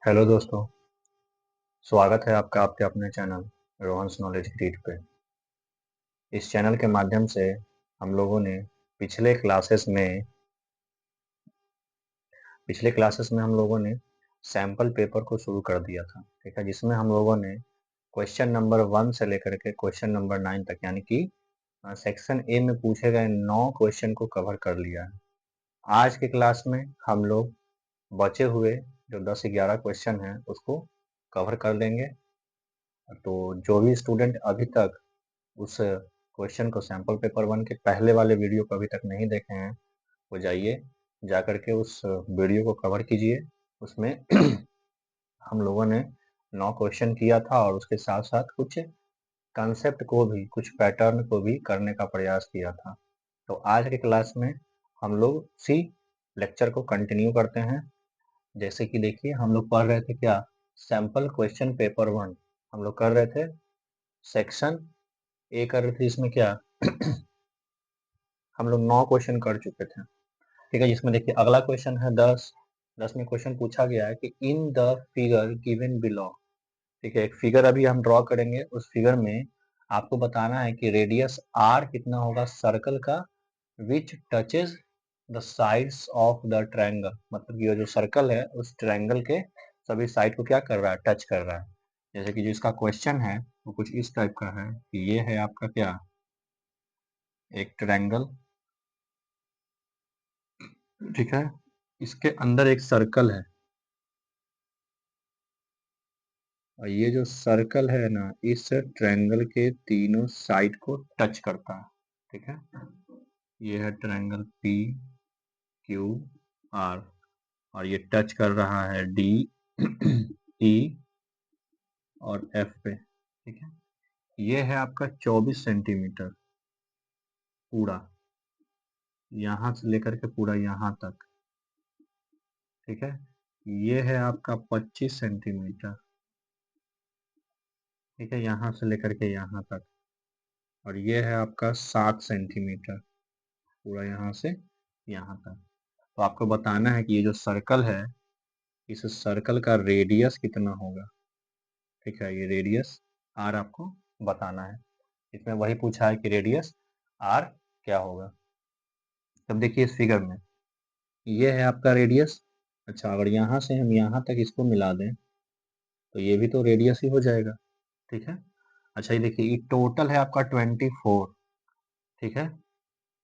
Hello दोस्तों, स्वागत है आपका आपके अपने चैनल रोहन्स नॉलेज ग्रिड पे। इस चैनल के माध्यम से हम लोगों ने पिछले क्लासेस में हम लोगों ने सैंपल पेपर को शुरू कर दिया था, ठीक है, जिसमें हम लोगों ने क्वेश्चन नंबर 1 से लेकर के क्वेश्चन नंबर 9 तक यानी कि सेक्शन ए में पूछे गए 9 क्वेश्चन को कवर कर लिया है। आज के क्लास में हम लोग बचे हुए जो 10-11 क्वेश्चन हैं उसको कवर कर लेंगे। तो जो भी स्टूडेंट अभी तक उस क्वेश्चन को सैंपल पेपर 1 के पहले वाले वीडियो को अभी तक नहीं देखे हैं, वो जाइए जा करके उस वीडियो को कवर कीजिए। उसमें हम लोगों ने 9 क्वेश्चन किया था और उसके साथ साथ कुछ कंसेप्ट को भी, कुछ पैटर्न को भी करने का प्रयास किया था। तो आज के क्लास में हम लोग उसी लेक्चर को कंटिन्यू करते हैं। जैसे कि देखिए, हम लोग पढ़ रहे थे क्या, सैंपल क्वेश्चन पेपर 1 हम लोग कर रहे थे, सेक्शन ए कर रहे थे। इसमें क्या हम लोग 9 क्वेश्चन कर चुके थे, ठीक है। जिसमें देखिए अगला क्वेश्चन है 10 में क्वेश्चन पूछा गया है कि in the figure given below, ठीक है। एक फिगर अभी हम ड्रॉ करेंगे, उस फिगर में आपको बताना है कि रेडियस आर कितना होगा सर्कल का, which touches the sides of the triangle, मतलब ये जो सर्कल है उस ट्रायंगल के सभी साइड को क्या कर रहा है, टच कर रहा है। जैसे कि जो इसका क्वेश्चन है वो कुछ इस टाइप का है कि ये है आपका क्या, एक ट्रायंगल, ठीक है। इसके अंदर एक सर्कल है और ये जो सर्कल है ना, इस ट्रायंगल के तीनों साइड को टच करता है, ठीक है। ये है ट्रायंगल पी क्यू आर और ये टच कर रहा है डी ई और एफ पे, ठीक है। ये है आपका 24 सेंटीमीटर पूरा, यहाँ से लेकर के पूरा यहाँ तक, ठीक है। ये है आपका 25 सेंटीमीटर, ठीक है, यहाँ से लेकर के यहाँ तक। और ये है आपका 7 सेंटीमीटर पूरा, यहाँ से यहाँ तक। तो आपको बताना है कि ये जो सर्कल है, इस सर्कल का रेडियस कितना होगा, ठीक है। ये रेडियस आर आपको बताना है। इसमें वही पूछा है कि रेडियस आर क्या होगा। तब देखिए इस फिगर में ये है आपका रेडियस। अच्छा, अगर यहाँ से हम यहाँ तक इसको मिला दें तो ये भी तो रेडियस ही हो जाएगा, ठीक है। अच्छा, ये देखिए ये टोटल है आपका 24, ठीक है।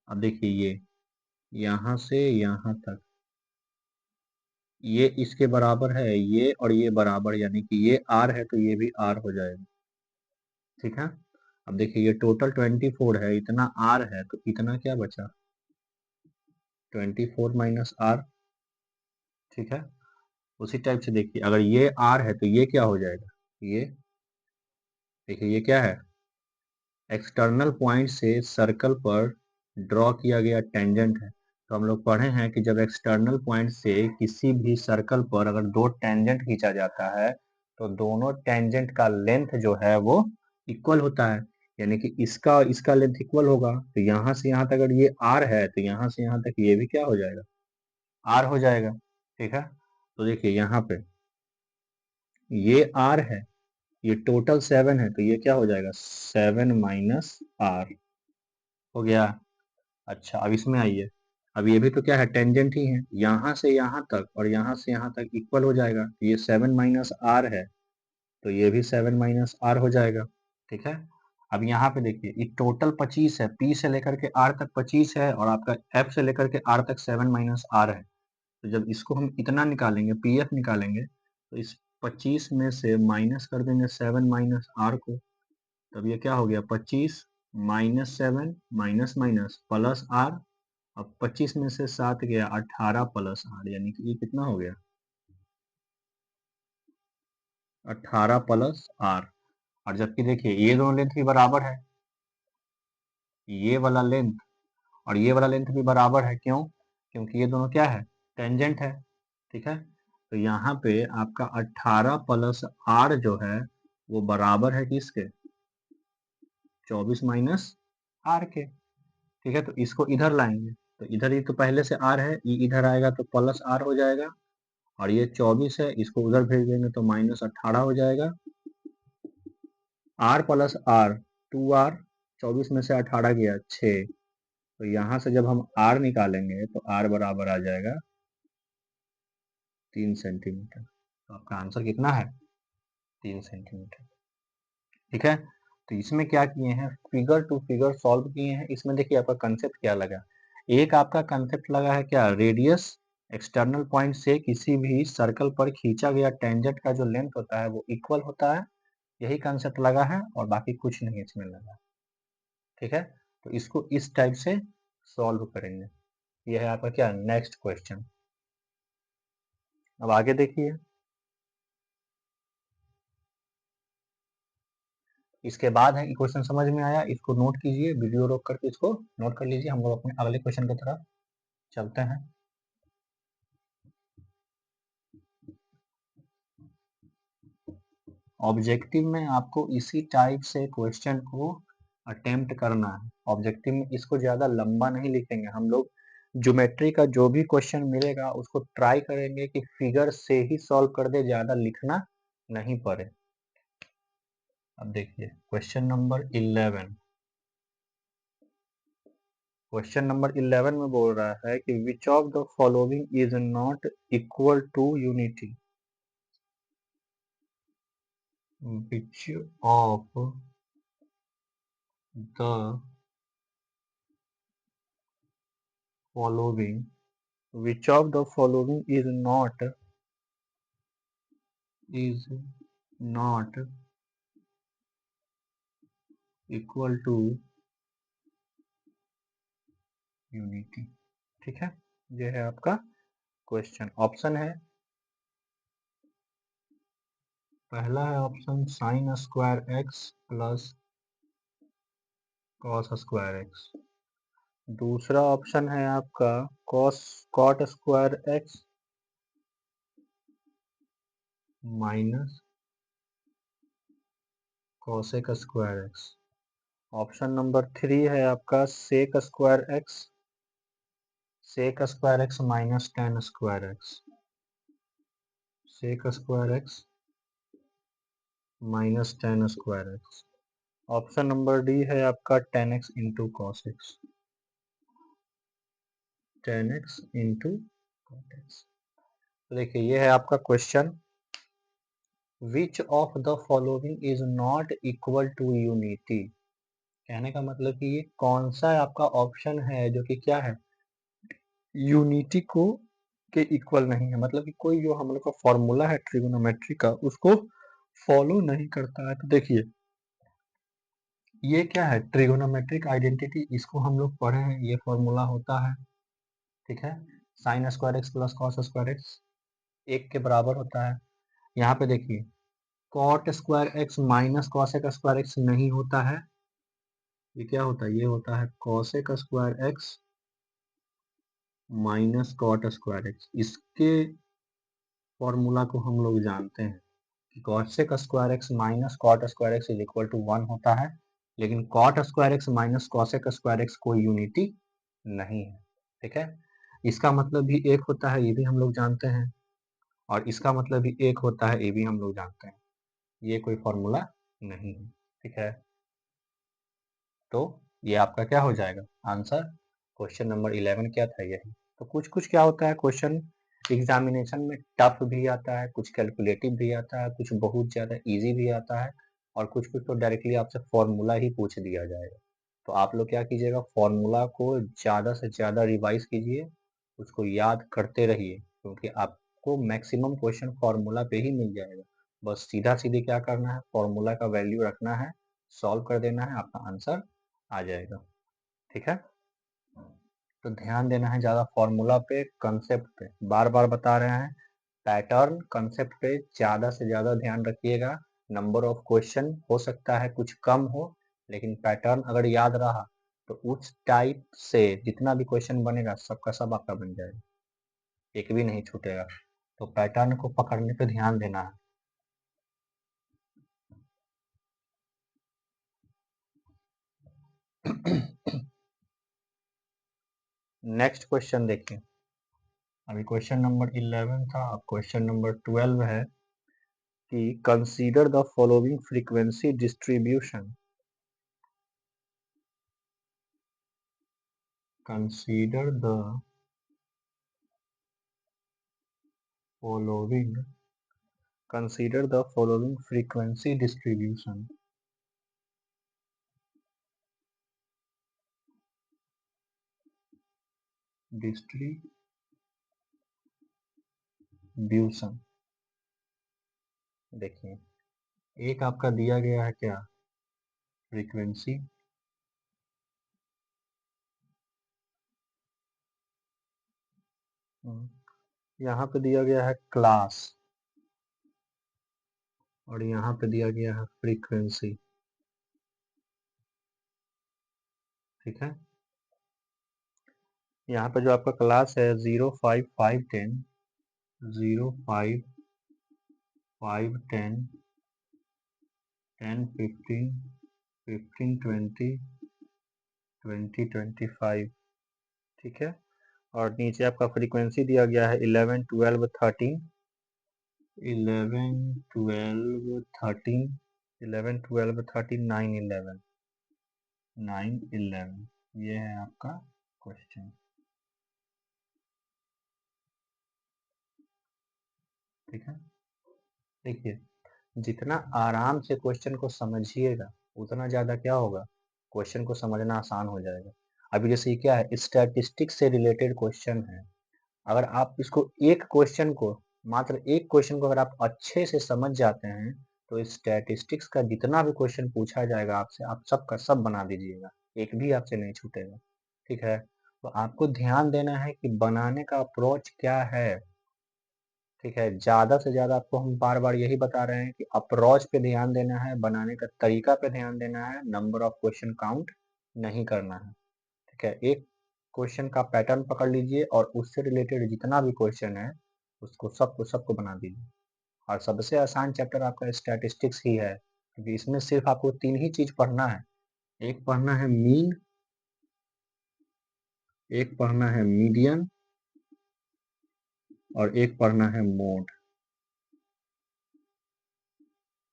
अब देखिए ये यहाँ से यहाँ तक ये इसके बराबर है, ये और ये बराबर, यानी कि ये आर है तो ये भी आर हो जाएगा, ठीक है। अब देखिए ये टोटल 24 है, इतना आर है तो इतना क्या बचा, 24 माइनस आर, ठीक है। उसी टाइप से देखिए अगर ये आर है तो ये क्या हो जाएगा, ये देखिए ये क्या है, एक्सटर्नल पॉइंट से सर्कल पर ड्रॉ किया गया टेंजेंट है। तो हम लोग पढ़े हैं कि जब एक्सटर्नल पॉइंट से किसी भी सर्कल पर अगर दो टेंजेंट खींचा जाता है तो दोनों टेंजेंट का लेंथ जो है वो इक्वल होता है, यानी कि इसका और इसका लेंथ इक्वल होगा। तो यहाँ से यहाँ तक अगर ये आर है तो यहाँ से यहाँ तक ये भी क्या हो जाएगा, आर हो जाएगा, ठीक है। तो देखिए यहाँ पे ये आर है, ये टोटल 7 है तो ये क्या हो जाएगा, 7 माइनस आर हो गया। अच्छा, अब इसमें आइए, अब ये भी तो क्या है, टेंजेंट ही है, यहाँ से यहाँ तक और यहाँ से यहाँ तक इक्वल हो जाएगा। ये 7 माइनस आर है तो ये भी 7 माइनस आर हो जाएगा, ठीक है। अब यहाँ पे देखिए ये टोटल 25 है, पी से लेकर के आर तक 25 है और आपका एफ से लेकर के आर तक 7 माइनस आर है। तो जब इसको हम इतना निकालेंगे, पी एफ निकालेंगे, तो इस 25 में से माइनस कर देंगे 7 माइनस आर को, तब ये क्या हो गया, 25 minus 7 minus minus plus R. अब 25 में से 7 गया, 18 प्लस आर, यानी कि ये कितना हो गया, 18 प्लस आर। और जबकि देखिए ये दोनों लेंथ भी बराबर है, ये वाला लेंथ और ये वाला लेंथ भी बराबर है, क्यों, क्योंकि ये दोनों क्या है, टेंजेंट है, ठीक है। तो यहाँ पे आपका 18 प्लस आर जो है वो बराबर है किसके, 24 माइनस आर के, ठीक है। तो इसको इधर लाएंगे तो इधर ही तो पहले से आर है, ये इधर आएगा तो प्लस आर हो जाएगा और ये 24 है, इसको उधर भेज देंगे तो -18 हो जाएगा। r प्लस r 2r, 24 में से 18 गया 6, तो यहाँ से जब हम r निकालेंगे तो r बराबर आ जाएगा 3 सेंटीमीटर। तो आपका आंसर कितना है? 3 सेंटीमीटर। ठीक है, तो इसमें क्या किए हैं, फिगर टू फिगर सॉल्व किए हैं। इसमें देखिए आपका कंसेप्ट क्या लगा, एक आपका कंसेप्ट लगा है क्या, रेडियस एक्सटर्नल पॉइंट से किसी भी सर्कल पर खींचा गया टेंजेंट का जो लेंथ होता है वो इक्वल होता है, यही कंसेप्ट लगा है और बाकी कुछ नहीं इसमें लगा। ठीक है, तो इसको इस टाइप से सॉल्व करेंगे। यह है आपका क्या, नेक्स्ट क्वेश्चन। अब आगे देखिए, इसके बाद है क्वेश्चन समझ में आया, इसको नोट कीजिए, वीडियो रोक करके इसको नोट कर लीजिए। हम लोग अपने अगले क्वेश्चन की तरफ चलते हैं। ऑब्जेक्टिव में आपको इसी टाइप से क्वेश्चन को अटेम्प्ट करना है। ऑब्जेक्टिव में इसको ज्यादा लंबा नहीं लिखेंगे हम लोग, ज्योमेट्री का जो भी क्वेश्चन मिलेगा उसको ट्राई करेंगे कि फिगर से ही सॉल्व कर दे, ज्यादा लिखना नहीं पड़े। अब देखिए क्वेश्चन नंबर 11, क्वेश्चन नंबर 11 में बोल रहा है कि which of the following is not equal to unity, which of the following, which of the following is not equal to unity। ठीक है, ये है आपका क्वेश्चन। ऑप्शन है, पहला है option sine square x plus cos square x, दूसरा option है आपका cot square x minus cosec square x, option number 3 है आपका sec square x minus tan square x, sec square x minus tan square x, option number D है आपका tan x into cos x, tan x into cot x. देखिए ये है आपका question, which of the following is not equal to unity. कहने का मतलब कि ये कौन सा आपका ऑप्शन है जो कि क्या है, यूनिटी को के इक्वल नहीं है, मतलब कि कोई जो हम लोग का फॉर्मूला है ट्रिगोनोमेट्री का उसको फॉलो नहीं करता है। तो देखिए ये क्या है, ट्रिगोनोमेट्रिक आइडेंटिटी, इसको हम लोग पढ़े हैं, ये फॉर्मूला होता है। ठीक है, sine square x plus cos square x एक के बराबर होता है। यहाँ पे देखिए cot square x minus cosec square x नहीं होता है, ये क्या होता है, ये होता है cosec square x minus cot square x. इसके फॉर्मूला को हम लोग जानते हैं कि cosec square x minus cot square x is equal to 1 होता है, लेकिन cot square x minus cosec square x कोई यूनिटी नहीं है। ठीक है, इसका मतलब भी एक होता है, ये भी हम लोग जानते हैं, और इसका मतलब भी एक होता है, ये भी हम लोग जानते हैं, ये कोई फॉर्मूला नहीं है। ठीक है, तो ये आपका क्या हो जाएगा आंसर, क्वेश्चन नंबर 11 क्या था यही। तो कुछ कुछ क्या होता है क्वेश्चन एग्जामिनेशन में टफ भी आता है, कुछ कैलकुलेटिव भी आता है, कुछ बहुत ज़्यादा इजी भी आता है, और कुछ कुछ तो डायरेक्टली आपसे फॉर्मूला ही पूछ दिया जाएगा। तो आप लोग क्या कीजिएगा, फॉर्मूला को ज़्यादा से ज़्यादा रिवाइज कीजिए, उसको याद करते रहिए, क्योंकि आपको मैक्सिमम क्वेश्चन फॉर्मूला पे ही मिल जाएगा। बस सीधा सीधे क्या करना है, फॉर्मूला का वैल्यू रखना है, सॉल्व कर देना है, आपका आंसर आ जाएगा। ठीक है, तो ध्यान देना है ज़्यादा फॉर्मूला पे, कंसेप्ट पे, बार बार बता रहे हैं, पैटर्न कंसेप्ट पे ज़्यादा से ज़्यादा ध्यान रखिएगा। नंबर ऑफ क्वेश्चन हो सकता है कुछ कम हो, लेकिन पैटर्न अगर याद रहा तो उस टाइप से जितना भी क्वेश्चन बनेगा सबका सब आपका बन जाएगा, एक भी नहीं छूटेगा। तो पैटर्न को पकड़ने पे ध्यान देना है। नेक्स्ट क्वेश्चन देखिए, अभी क्वेश्चन नंबर 11 था, अब क्वेश्चन नंबर 12 है कि consider the following frequency distribution. Consider the following consider the following frequency distribution. Distribution देखिए, एक आपका दिया गया है क्या, फ्रीक्वेंसी, यहाँ पे दिया गया है क्लास, और यहाँ पे दिया गया है फ्रीक्वेंसी। ठीक है, यहाँ पे जो आपका क्लास है 0, 5, 5, 10, 0, 5, 5, 10, 10, 15, 15, 20, 20, 25। ठीक है, और नीचे आपका फ्रीक्वेंसी दिया गया है 11, 12, 13, 11, 12, 13, 11, 12, 13, 9, 11, 9, 11। ये है आपका क्वेश्चन। ठीक है, देखिए, जितना आराम से क्वेश्चन को समझिएगा उतना ज़्यादा क्या होगा, क्वेश्चन को समझना आसान हो जाएगा। अभी जैसे ये क्या है, स्टैटिस्टिक्स से रिलेटेड क्वेश्चन है। अगर आप इसको एक क्वेश्चन को, मात्र एक क्वेश्चन को अगर आप अच्छे से समझ जाते हैं तो स्टैटिस्टिक्स का जितना भी क्वेश्चन पूछा जाएगा आपसे, आप सब का सब बना दीजिएगा, एक भी आपसे नहीं छूटेगा। ठीक है, तो आपको ध्यान देना है कि बनाने का अप्रोच क्या है। ठीक है, ज़्यादा से ज़्यादा आपको हम बार बार यही बता रहे हैं कि अप्रोच पे ध्यान देना है, बनाने का तरीका पे ध्यान देना है, नंबर ऑफ क्वेश्चन काउंट नहीं करना है। ठीक है, एक क्वेश्चन का पैटर्न पकड़ लीजिए और उससे रिलेटेड जितना भी क्वेश्चन है उसको सबको बना दीजिए। और सबसे आसान चैप्टर आपका स्टैटिस्टिक्स ही है, क्योंकि इसमें सिर्फ आपको तीन ही चीज पढ़ना है। एक पढ़ना है मीन, एक पढ़ना है मीडियन, और एक पढ़ना है मोड।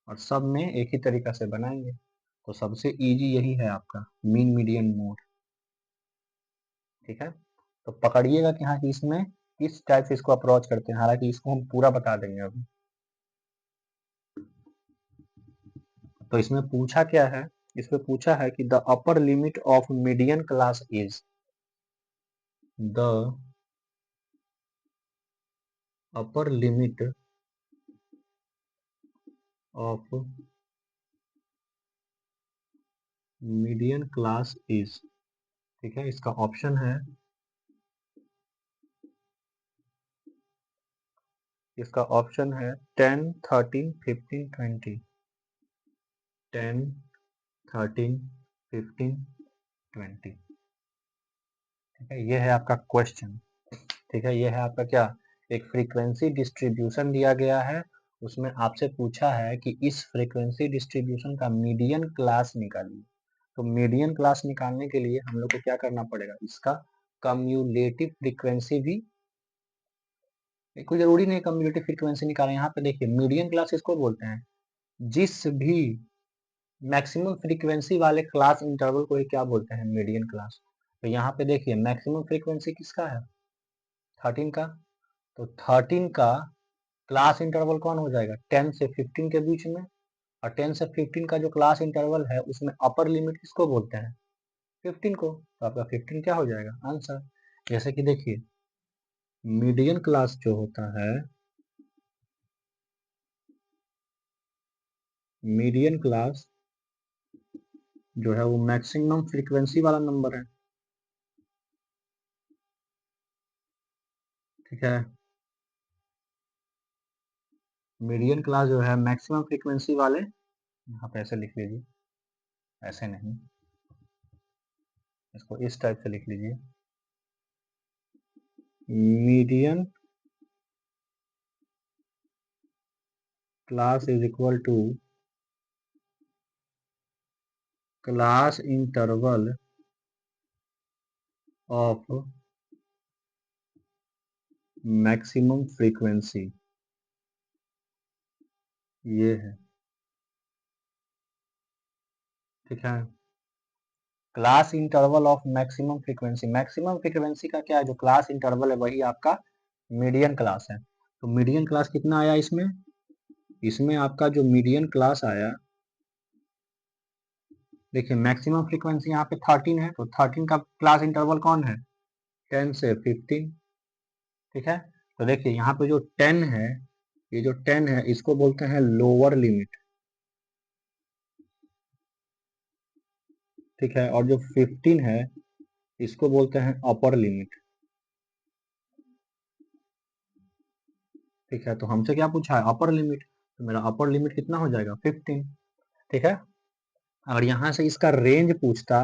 और सब में एक ही तरीका से बनाएंगे, तो सबसे इजी यही है आपका मीन मीडियन मोड। ठीक है, तो पकड़िएगा कि हाँ कि इसमें किस टाइप से इसको अप्रोच करते हैं, हालांकि इसको हम पूरा बता देंगे अभी। तो इसमें पूछा क्या है, इसमें पूछा है कि the upper limit of median class is, the upper limit of median class is. ठीक है, इसका ऑप्शन है, इसका ऑप्शन है 10, 13, 15, 20। 10, 13, 15, 20। ठीक है, ये है आपका क्वेश्चन। ठीक है, ये है आपका क्या, एक फ्रीक्वेंसी डिस्ट्रीब्यूशन दिया गया है, उसमें आपसे पूछा है कि इस फ्रीक्वेंसी डिस्ट्रीब्यूशन का मीडियन क्लास निकालिए। तो मीडियन क्लास निकालने के लिए हम लोग को क्या करना पड़ेगा, इसका कम्युलेटिव फ्रीक्वेंसी भी, कोई जरूरी नहीं कम्युलेटिव फ्रीक्वेंसी निकालें। यहाँ पे देखिए मीडियन क्लास इसको बोलते हैं, जिस भी मैक्सिमम फ्रीक्वेंसी वाले क्लास इंटरवल को ही क्या बोलते हैं, मीडियन क्लास। तो यहाँ पे देखिए मैक्सिमम फ्रीक्वेंसी किसका है, 13 का। तो 13 का क्लास इंटरवल कौन हो जाएगा, 10 से 15 के बीच में। और 10 से 15 का जो क्लास इंटरवल है उसमें अपर लिमिट किसको बोलते हैं, 15 को। तो आपका 15 क्या हो जाएगा आंसर। जैसे कि देखिए मीडियन क्लास जो होता है, मीडियन क्लास जो है वो मैक्सिमम फ्रीक्वेंसी वाला नंबर है। ठीक है, मीडियन क्लास जो है मैक्सिमम फ्रीक्वेंसी वाले, यहाँ पे ऐसे लिख लीजिए, ऐसे नहीं, इसको इस टाइप से लिख लीजिए, median class is equal to class interval of maximum frequency ये है, ठीक है। Class interval of maximum frequency का क्या है, जो क्लास इंटरवल है वही आपका मीडियन क्लास है। तो मीडियन क्लास कितना आया इसमें, इसमें आपका जो मीडियन क्लास आया, देखिए मैक्सिमम फ्रीक्वेंसी यहाँ पे 13 है, तो 13 का क्लास इंटरवल कौन है, 10 से 15, ठीक है। तो देखिए यहाँ पे जो 10 है, ये जो 10 है इसको बोलते हैं लोअर लिमिट, ठीक है। और जो 15 है इसको बोलते हैं अपर लिमिट, ठीक है। तो हमसे क्या पूछा है, अपर लिमिट, तो मेरा अपर लिमिट कितना हो जाएगा 15, ठीक है। अगर यहाँ से इसका रेंज पूछता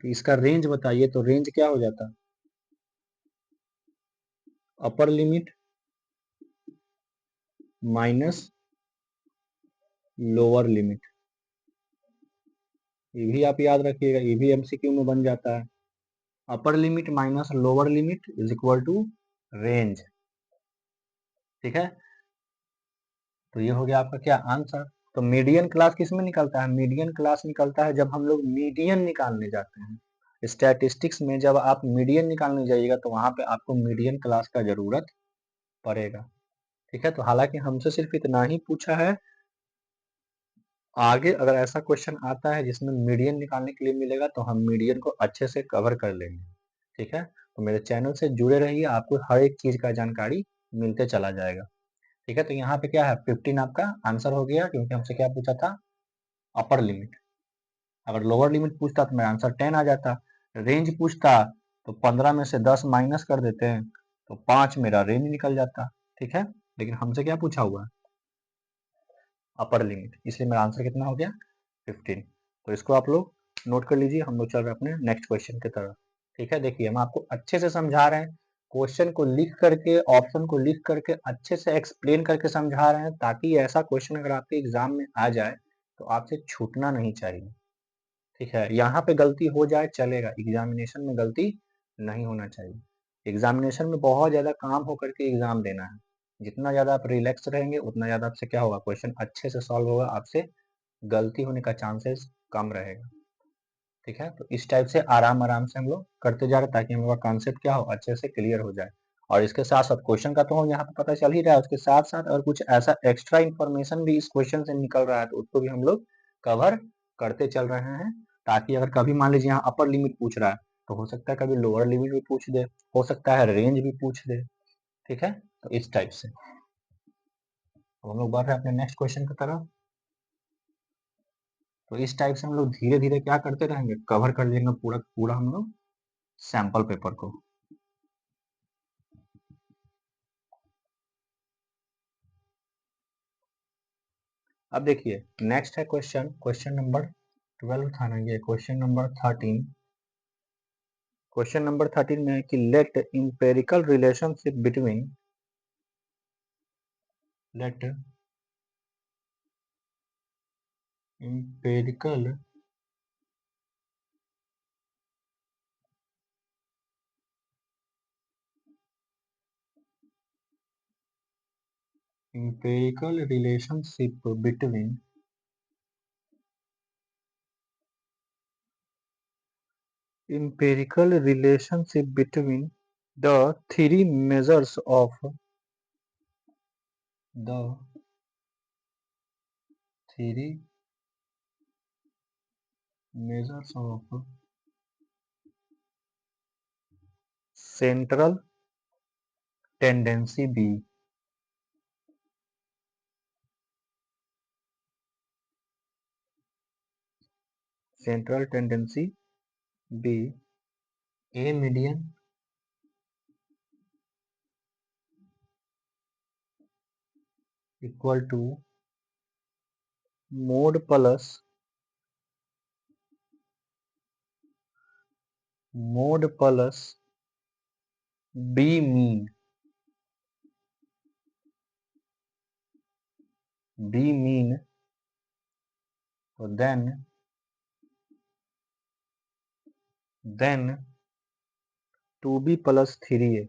कि इसका रेंज बताइए, तो रेंज क्या हो जाता, अपर लिमिट माइनस लोअर लिमिट, ये भी आप याद रखिएगा, ये भी एमसीक्यू में बन जाता है। Upper limit minus lower limit is equal to range, ठीक है। तो ये हो गया आपका क्या आंसर। तो मीडियन क्लास किस में निकलता है, मीडियन क्लास निकलता है जब हम लोग मीडियन निकालने जाते हैं स्टैटिस्टिक्स में। जब आप मीडियन निकालने जाइएगा तो वहां पे आपको मीडियन क्लास का जरूरत पड़ेगा, ठीक है। तो हालांकि हमसे सिर्फ इतना ही पूछा है, आगे अगर ऐसा क्वेश्चन आता है जिसमें मीडियन निकालने के लिए मिलेगा तो हम मीडियन को अच्छे से कवर कर लेंगे, ठीक है। तो मेरे चैनल से जुड़े रहिए, आपको हर एक चीज का जानकारी मिलते चला जाएगा, ठीक है। तो यहाँ पे क्या है 15 आपका आंसर हो गया, क्योंकि हमसे क्या पूछा था, अपर लिमिट। अगर लोअर लिमिट पूछता तो मेरा आंसर 10 आ जाता। रेंज पूछता तो 15 में से 10 माइनस कर देते हैं तो 5 मेरा रेंज निकल जाता, ठीक है। लेकिन हमसे क्या पूछा हुआ है, अपर लिमिट, इसलिए मेरा आंसर कितना हो गया 15। तो इसको आप लोग नोट कर लीजिए, हम लोग चल रहे हैं अपने नेक्स्ट क्वेश्चन की तरफ, ठीक है। देखिए हम आपको अच्छे से समझा रहे हैं, क्वेश्चन को लिख करके, ऑप्शन को लिख करके अच्छे से एक्सप्लेन करके समझा रहे हैं, ताकि ऐसा क्वेश्चन अगर आपके एग्जाम में आ जाए तो आपसे छूटना नहीं चाहिए, ठीक है। यहाँ पे गलती हो जाए चलेगा, एग्जामिनेशन में गलती नहीं होना चाहिए। एग्जामिनेशन में बहुत ज्यादा काम हो करके एग्जाम देना है, जितना ज्यादा आप रिलैक्स रहेंगे उतना ज्यादा आपसे क्या होगा, क्वेश्चन अच्छे से सॉल्व होगा, आपसे गलती होने का चांसेस कम रहेगा, ठीक है। तो इस टाइप से आराम आराम से हम लोग करते जा रहे हैं, ताकि हम लोग का कॉन्सेप्ट क्या हो, अच्छे से क्लियर हो जाए। और इसके साथ साथ क्वेश्चन का तो यहाँ पे पता चल ही रहा है, उसके साथ साथ अगर कुछ ऐसा एक्स्ट्रा इन्फॉर्मेशन भी इस क्वेश्चन से निकल रहा है तो उसको भी हम लोग कवर करते चल रहे हैं, ताकि अगर कभी मान लीजिए यहाँ अपर लिमिट पूछ रहा है तो हो सकता है कभी लोअर लिमिट भी पूछ दे, हो सकता है रेंज भी पूछ दे, ठीक है। तो इस टाइप से हम लोग बढ़ रहे हैं अपने नेक्स्ट क्वेश्चन की तरफ। तो इस टाइप से हम लोग धीरे धीरे क्या करते रहेंगे, कवर कर लेंगे पूरा पूरा हम लोग सैंपल पेपर को। अब देखिए नेक्स्ट है क्वेश्चन, क्वेश्चन नंबर 12 था ना, ये क्वेश्चन नंबर 13। क्वेश्चन नंबर 13 में है कि let empirical relationship between, let empirical empirical relationship between empirical relationship between the three measures of the three measures of central tendency B, central tendency B, A median equal to mode plus B mean, B mean, so then 2B plus 3A,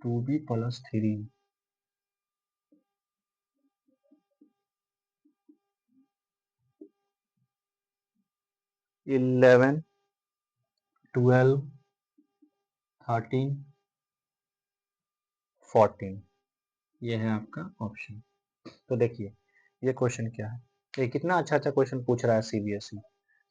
2b plus 3 11 12 13 14 ये है आपका option. तो देखिए ये question क्या है, ये कितना अच्छा क्वेश्चन पूछ रहा है सीबीएसई।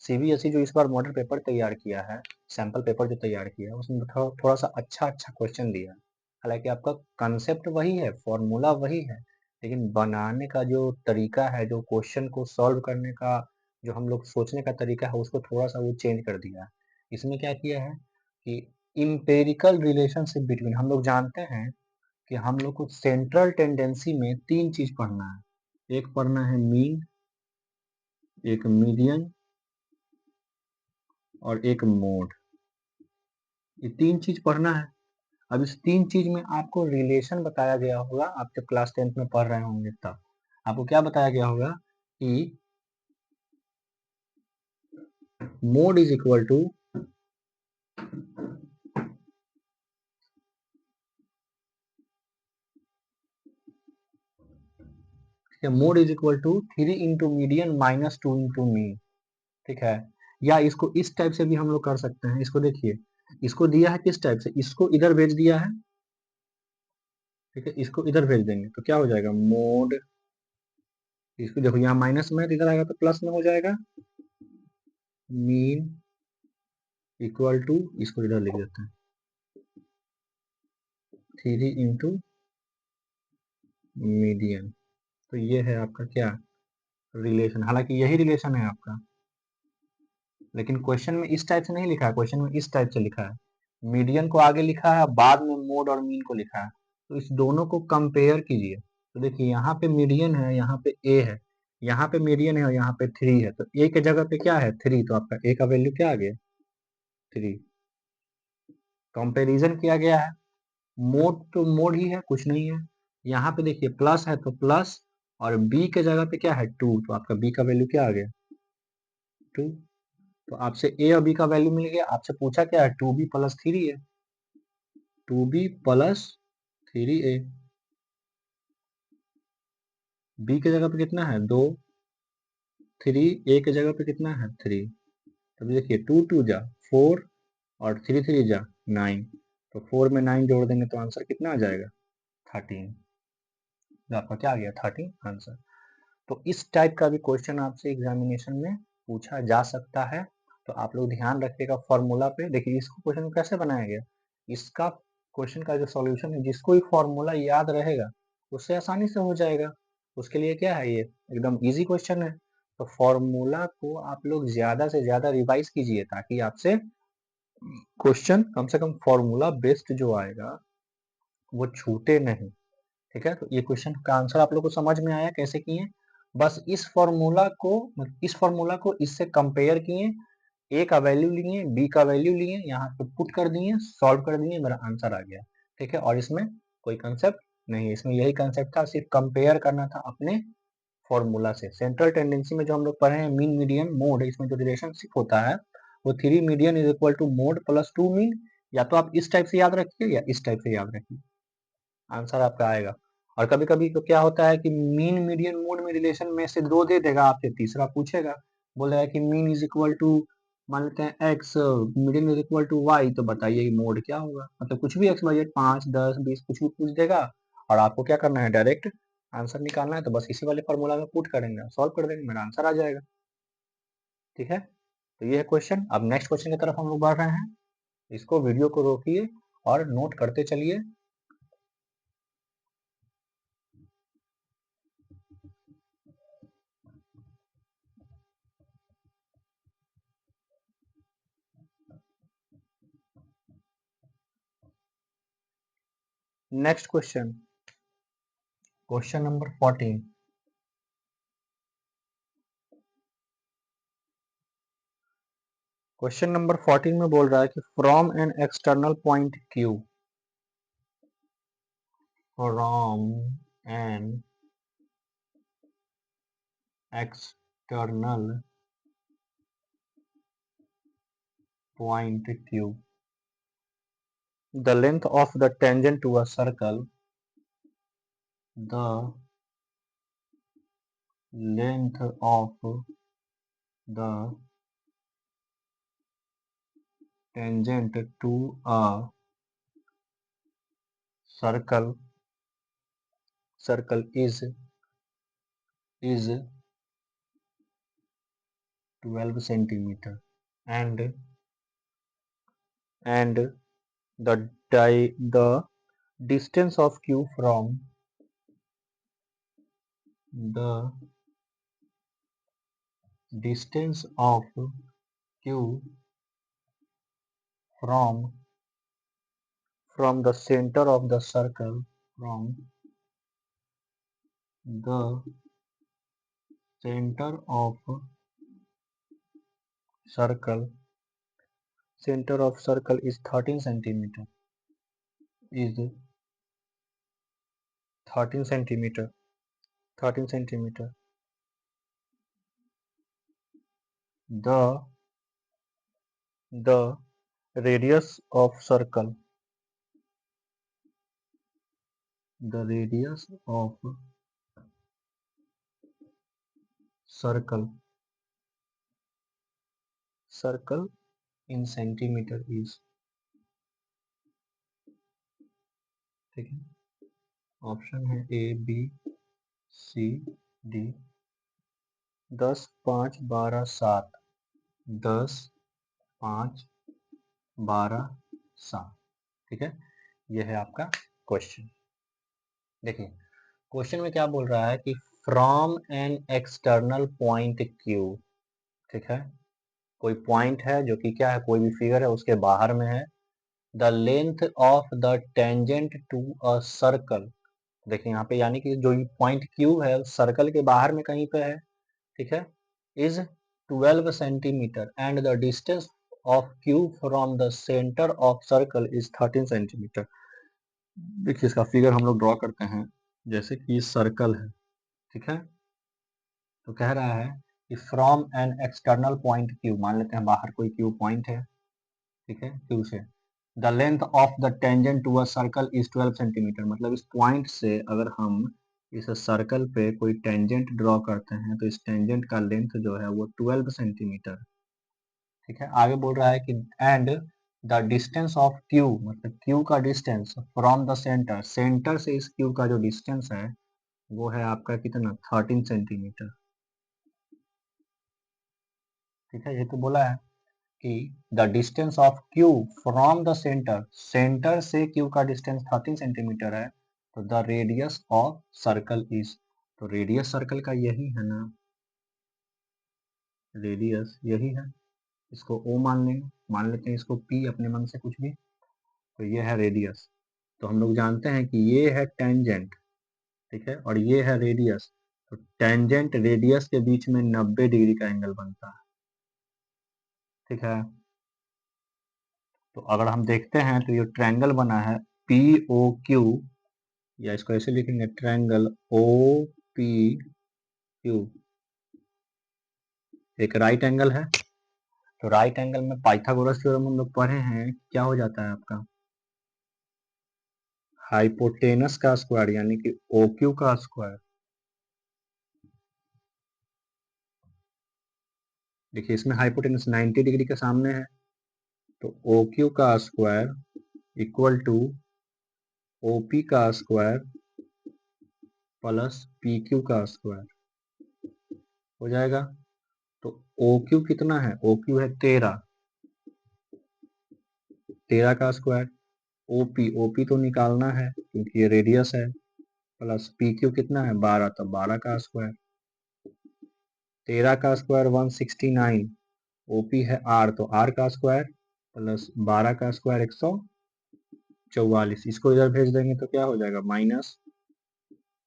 सीबीएसई जो इस बार मॉडल पेपर तैयार किया है, सैंपल पेपर जो तैयार किया है, उसमें थोड़ा सा अच्छा क्वेश्चन दिया है। हालांकि आपका कंसेप्ट वही है, फॉर्मूला वही है, लेकिन बनाने का जो तरीका है, जो क्वेश्चन को सॉल्व करने का जो हम लोग सोचने का तरीका है, उसको थोड़ा सा वो चेंज कर दिया है। इसमें क्या किया है कि इम्पेरिकल रिलेशनशिप बिटवीन, हम लोग जानते हैं कि हम लोग को सेंट्रल टेंडेंसी में 3 चीज पढ़ना है। एक पढ़ना है मीन, एक मीडियन और एक मोड। ये 3 चीज पढ़ना है। अब इस 3 चीज में आपको रिलेशन बताया गया होगा, आप जब क्लास 10th में पढ़ रहे होंगे तब आपको क्या बताया गया होगा कि mode is equal to mode is equal to 3 into median minus 2 into mean. ठीक है, या इसको इस टाइप से भी हम लोग कर सकते हैं। इसको देखिए, इसको दिया है किस टाइप से, इसको इधर भेज दिया है, ठीक है, इसको इधर भेज देंगे तो क्या हो जाएगा, मोड, इसको देखो यहाँ माइनस में इधर आएगा तो प्लस में हो जाएगा, मीन इक्वल टू, इसको इधर लिख देते हैं 3 इंटू मीडियन। तो ये है आपका क्या रिलेशन, हालांकि यही रिलेशन है आपका, लेकिन क्वेश्चन में इस टाइप से नहीं लिखा है, क्वेश्चन में इस टाइप से लिखा है, मीडियन को आगे लिखा है, बाद में मोड और मीन को लिखा है। तो इस दोनों को कंपेयर कीजिए, तो देखिए यहाँ पे मीडियन है, यहाँ पे ए है, यहाँ पे मीडियन है और यहाँ पे 3 है, तो ए के जगह पे क्या है 3, तो आपका ए का वैल्यू क्या आ गया 3। कंपेरिजन किया गया है, मोड तो मोड ही है, कुछ नहीं है। यहाँ पे देखिए प्लस है तो प्लस, और बी के जगह पे क्या है 2, तो आपका बी का वैल्यू क्या आ गया 2। तो आपसे ए और बी का वैल्यू मिल गया, आपसे पूछा क्या है 2b प्लस 3 है, 2b प्लस 3a। बी के जगह पे कितना है 2, 3 ए के जगह पे कितना है 3। तब देखिए 2 2 जा 4 और 3 3 जा 9, तो 4 में 9 जोड़ देंगे तो आंसर कितना आ जाएगा 13। तो आपका क्या आ गया 13 आंसर। तो इस टाइप का भी क्वेश्चन आपसे एग्जामिनेशन में पूछा जा सकता है। तो आप लोग ध्यान रखिएगा फॉर्मूला पे। देखिए इसको क्वेश्चन को कैसे बनाया गया, इसका क्वेश्चन का जो सॉल्यूशन है, जिसको भी फॉर्मूला याद रहेगा उससे आसानी से हो जाएगा। उसके लिए क्या है, ये एकदम इजी क्वेश्चन है। तो फॉर्मूला को आप लोग ज्यादा से ज्यादा रिवाइज कीजिए, ताकि आपसे क्वेश्चन कम से कम फॉर्मूला बेस्ड जो आएगा वो छूटे नहीं। ठीक है, तो ये क्वेश्चन का आंसर आप लोग को समझ में आया कैसे किए। बस इस फॉर्मूला को इससे कंपेयर किए, ए का वैल्यू लिए, बी का वैल्यू लिए, यहाँ पे पुट कर दिए, सॉल्व कर दिए, मेरा आंसर आ गया। ठीक है, और इसमें कोई कंसेप्ट नहीं है, इसमें यही कंसेप्ट था, सिर्फ कंपेयर करना था अपने फॉर्मूला से। सेंट्रल टेंडेंसी में जो हम लोग पढ़े हैं मीन मीडियन मोड, इसमें जो रिलेशनशिप होता है वो 3 median is equal to mode plus 2 mean. या तो आप इस टाइप से याद रखिए या इस टाइप से याद रखिए, आंसर आपका आएगा। और कभी कभी तो क्या होता है कि मीन मीडियन मोड में रिलेशन में से 2 दे देगा, आपसे तीसरा पूछेगा, बोलेगा कि मीन इज इक्वल टू, मान लेते हैं x, median is equal to y, तो बताइए मोड क्या होगा। मतलब कुछ भी एक्स वाई 5 10 20 कुछ भी पूछ देगा, और आपको क्या करना है डायरेक्ट आंसर निकालना है। तो बस इसी वाले फॉर्मूला में पुट करेंगे, सॉल्व कर देंगे, मेरा आंसर आ जाएगा। ठीक है, तो ये है क्वेश्चन। अब नेक्स्ट क्वेश्चन की तरफ हम लोग बढ़ रहे हैं। इसको वीडियो को रोकिए और नोट करते चलिए। Next question, question number 14। Question number 14 में बोल रहा है कि from an external point Q, from an external point Q, the length of the tangent to a circle, the length of the tangent to a circle is 12 centimeter, and the distance of q from the distance of q from the center of the circle, from the center of circle is 13 centimeter, is 13 centimeter 13 centimeter. The radius of circle, the radius of circle in centimeter is, ठीक है, option है A B C D, 10 5 12 7, 10 5 12 7, ठीक है। यह है आपका question. देखिए question में क्या बोल रहा है कि from an external point Q, ठीक है, कोई पॉइंट है जो कि क्या है, कोई भी फिगर है उसके बाहर में है, the length of the tangent to a circle, देखिए यहाँ पे यानी कि जो पॉइंट क्यू है सर्कल के बाहर में कहीं पे है, ठीक है, is 12 centimetre and the distance of Q from the centre of circle is 13 centimetre. देखिए इसका फिगर हम लोग ड्रॉ करते हैं, जैसे कि सर्कल है, ठीक है, तो कह रहा है कि from an external point Q, मान लेते हैं बाहर कोई क्यू पॉइंट है, ठीक है, क्यू से the length of the tangent to a circle is 12 centimetre, मतलब इस पॉइंट से अगर हम इस सर्कल पे कोई टेंजेंट ड्रॉ करते हैं तो इस टेंजेंट का लेंथ जो है वो 12 सेंटीमीटर, ठीक है। आगे बोल रहा है कि and the distance of Q, मतलब क्यू का distance from the centre, centre से इस क्यू का जो डिस्टेंस है वो है आपका कितना, 13 सेंटीमीटर, ठीक है। ये तो बोला है कि the distance of Q from the centre, centre से क्यू का डिस्टेंस 13 सेंटीमीटर है, तो the radius of circle is, तो रेडियस सर्कल का यही है ना, रेडियस यही है, इसको ओ मान लेंगे, मान लेते हैं इसको पी अपने मन से कुछ भी, तो ये है रेडियस। तो हम लोग जानते हैं कि ये है टेंजेंट, ठीक है, और ये है रेडियस, तो टेंजेंट रेडियस के बीच में 90 डिग्री का एंगल बनता है, ठीक है। तो अगर हम देखते हैं तो ये ट्रायंगल बना है पी ओ क्यू, या इसको ऐसे लिखेंगे ट्रायंगल ओ पी क्यू, एक राइट एंगल है, तो राइट एंगल में पाइथागोरस थ्योरम हम लोग पढ़े हैं, क्या हो जाता है आपका हाइपोटेनस का स्क्वायर यानी कि ओ क्यू का स्क्वायर। देखिए इसमें हाइपोटेनस 90 डिग्री के सामने है, तो ओ क्यू का square equal to O P का स्क्वायर प्लस पी क्यू का स्क्वायर हो जाएगा। तो ओ क्यू कितना है, ओ क्यू है 13, 13 का स्क्वायर, ओपी तो निकालना है क्योंकि ये रेडियस है, प्लस पी क्यू कितना है 12, तो 12 का स्क्वायर, 13 का स्क्वायर 169, ओपी है आर तो आर का स्क्वायर प्लस 12 का स्क्वायर 144, इसको इधर भेज देंगे तो क्या हो जाएगा minus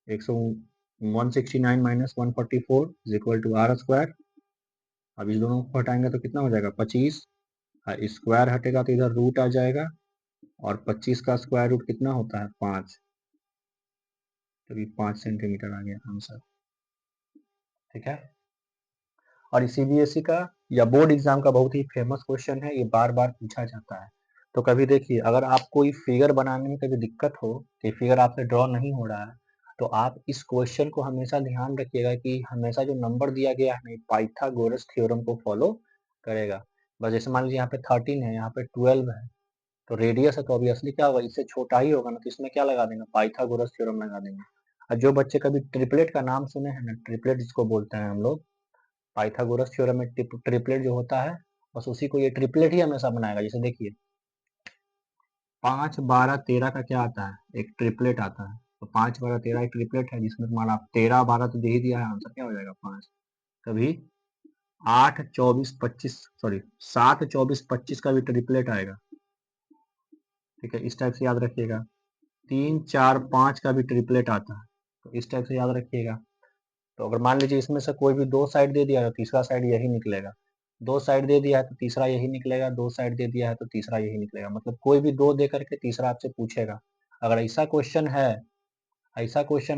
169 minus 144 is equal to R square. अब इस दोनों को हटाएंगे तो कितना हो जाएगा 25, स्क्वायर हटेगा तो इधर रूट आ जाएगा, और 25 का स्क्वायर रूट कितना होता है 5, तो ये 5 सेंटीमीटर आ गया आंसर, ठीक है। और सीबीएसई का या बोर्ड एग्जाम का बहुत ही फेमस क्वेश्चन है, ये बार बार पूछा जाता है। तो कभी देखिए, अगर आप कोई फिगर बनाने में कभी दिक्कत हो कि फिगर आपसे ड्रॉ नहीं हो रहा है, तो आप इस क्वेश्चन को हमेशा ध्यान रखिएगा कि हमेशा जो नंबर दिया गया है पाइथागोरस थ्योरम को फॉलो करेगा। बस जैसे मान लीजिए यहाँ पे 13 है, यहाँ पे 12 है, तो रेडियस है तो ऑब्वियसली क्या होगा, इससे छोटा ही होगा ना, तो इसमें क्या लगा देंगे, पाइथागोरस थ्योरम लगा देंगे। और जो बच्चे कभी ट्रिपलेट का नाम सुने हैं ना, ट्रिपलेट जिसको बोलते हैं हम लोग, पाइथागोरस थ्योरम में ट्रिपलेट जो होता है, बस उसी को ये ट्रिपलेट ही हमेशा बनाएगा। जैसे देखिए 5, 12, 13 का क्या आता है, एक ट्रिपलेट आता है। तो 5, 12, 13 एक ट्रिपलेट है, जिसमें तुम्हारा 13, 12 तो दे ही दिया है, आंसर क्या हो जाएगा 5। कभी 8, 24, 25, सॉरी 7, 24, 25 का भी ट्रिपलेट आएगा। ठीक है, इस टाइप से याद रखिएगा। 3, 4, 5 का भी ट्रिपलेट आता है, तो इस टाइप से याद रखिएगा। तो अगर मान लीजिए इसमें से कोई भी 2 साइड दे दिया है तो तीसरा साइड यही निकलेगा। 2 साइड दे दिया है तो तीसरा यही निकलेगा, 2 साइड दे दिया है तो तीसरा यही निकलेगा। मतलब कोई भी 2 दे करके तीसरा आपसे पूछेगा। अगर ऐसा क्वेश्चन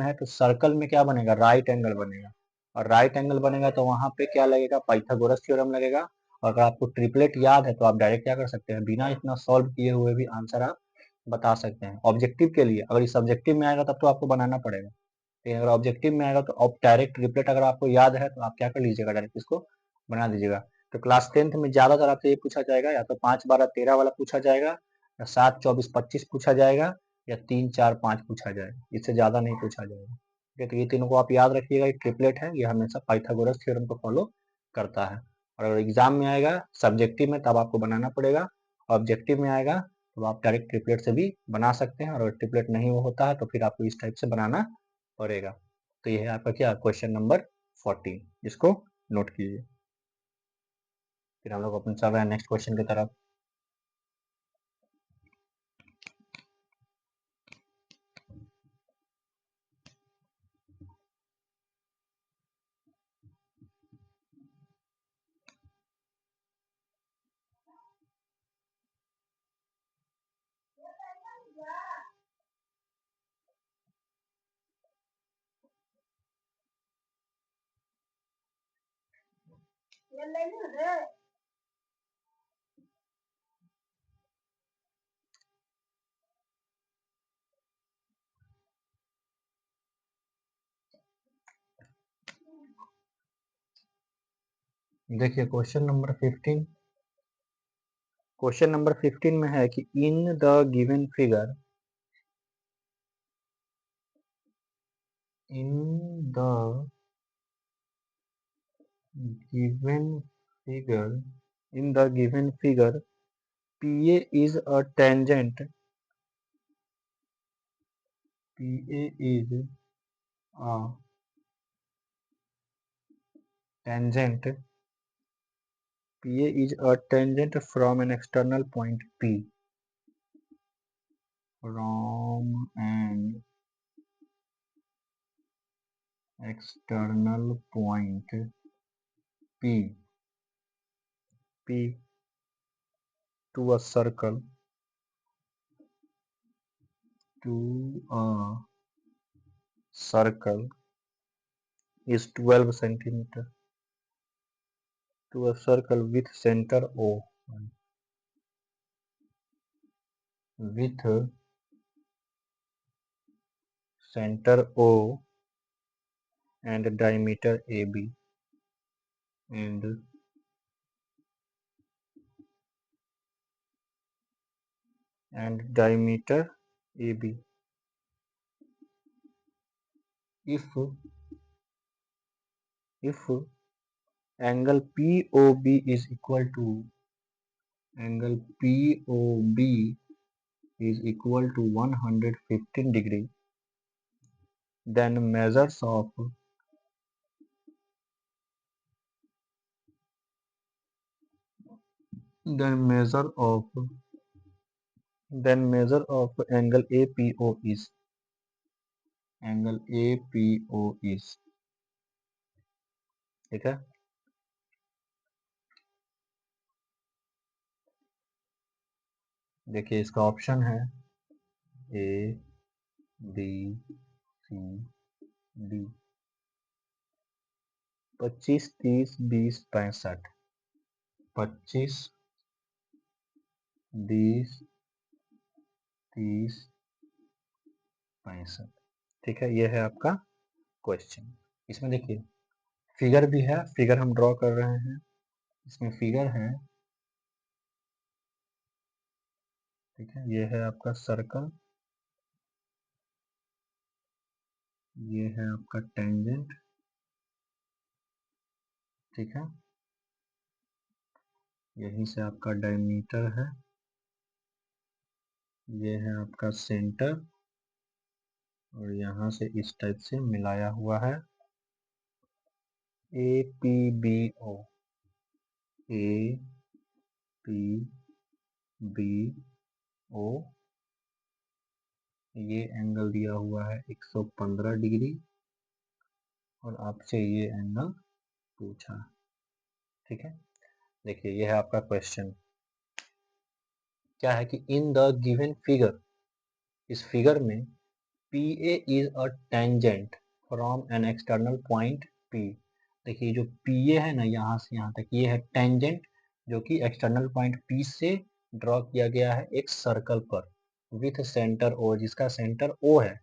है तो सर्कल में क्या बनेगा, राइट एंगल बनेगा। और राइट एंगल बनेगा तो वहां पे क्या लगेगा, पाइथागोरस थ्योरम लगेगा। और अगर आपको ट्रिपलेट याद है तो आप डायरेक्ट क्या कर सकते हैं, बिना इतना सॉल्व किए हुए भी आंसर आप बता सकते हैं ऑब्जेक्टिव के लिए। अगर ये सब्जेक्टिव में आएगा तब तो आपको बनाना पड़ेगा, लेकिन अगर ऑब्जेक्टिव में आएगा तो आप डायरेक्ट ट्रिपलेट अगर आपको याद है तो आप क्या कर लीजिएगा, डायरेक्ट इसको बना दीजिएगा। तो क्लास 10th में ज्यादातर आपसे ये पूछा जाएगा, या तो 5, 12, 13 वाला पूछा जाएगा, या 7, 24, 25 पूछा जाएगा, या 3, 4, 5 पूछा जाएगा। इससे ज्यादा नहीं पूछा जाएगा। ठीक है, तो ये तीनों को आप याद रखिएगा। ये ट्रिपलेट है, ये हमेशा पाइथागोरस थ्योरम को फॉलो करता है। और अगर एग्जाम में आएगा सब्जेक्टिव में तब आपको बनाना पड़ेगा, ऑब्जेक्टिव में आएगा तो आप डायरेक्ट ट्रिपलेट से भी बना सकते हैं। और अगर ट्रिपलेट नहीं वो होता है तो फिर आपको इस टाइप से बनाना पड़ेगा। तो ये है आपका क्या, क्वेश्चन नंबर 14, इसको नोट कीजिए। फिर हम लोग अपन चल रहे हैं नेक्स्ट क्वेश्चन की तरफ। देखिए क्वेश्चन नंबर 15 में है कि in the given figure, in the given figure PA is a tangent, PA is a tangent, PA is a tangent from an external point P, from an external point P, P to a circle, to a circle is 12 centimeter, to a circle with center O, with center O and diameter AB, and diameter AB. If angle POB is equal to, angle POB is equal to 115 degree, then measures of, then measure of angle APO is, angle APO is, ठीक है। देखिए इसका option है A, B, C, D, 25, 30, 20, 65, 25, 20, 30, 65। ठीक है, ये है आपका क्वेश्चन। इसमें देखिए फिगर भी है, फिगर हम ड्रॉ कर रहे हैं। इसमें फिगर है, ठीक है, ये है आपका सर्कल, ये है आपका टेंजेंट, ठीक है, यहीं से आपका डायमीटर है, ये है आपका सेंटर, और यहाँ से इस टाइप से मिलाया हुआ है A P B O, A P B O, ये एंगल दिया हुआ है 115 डिग्री, और आपसे ये एंगल पूछा, ठीक है। देखिए ये है आपका क्वेश्चन, क्या है कि इन द गिवन फिगर, इस फिगर में PA is a tangent from an external point P। देखिए जो PA है ना, यहाँ से यहाँ तक, ये है टेंजेंट जो कि एक्सटर्नल पॉइंट P से ड्रॉ किया गया है एक सर्कल पर विथ सेंटर O, जिसका सेंटर O है,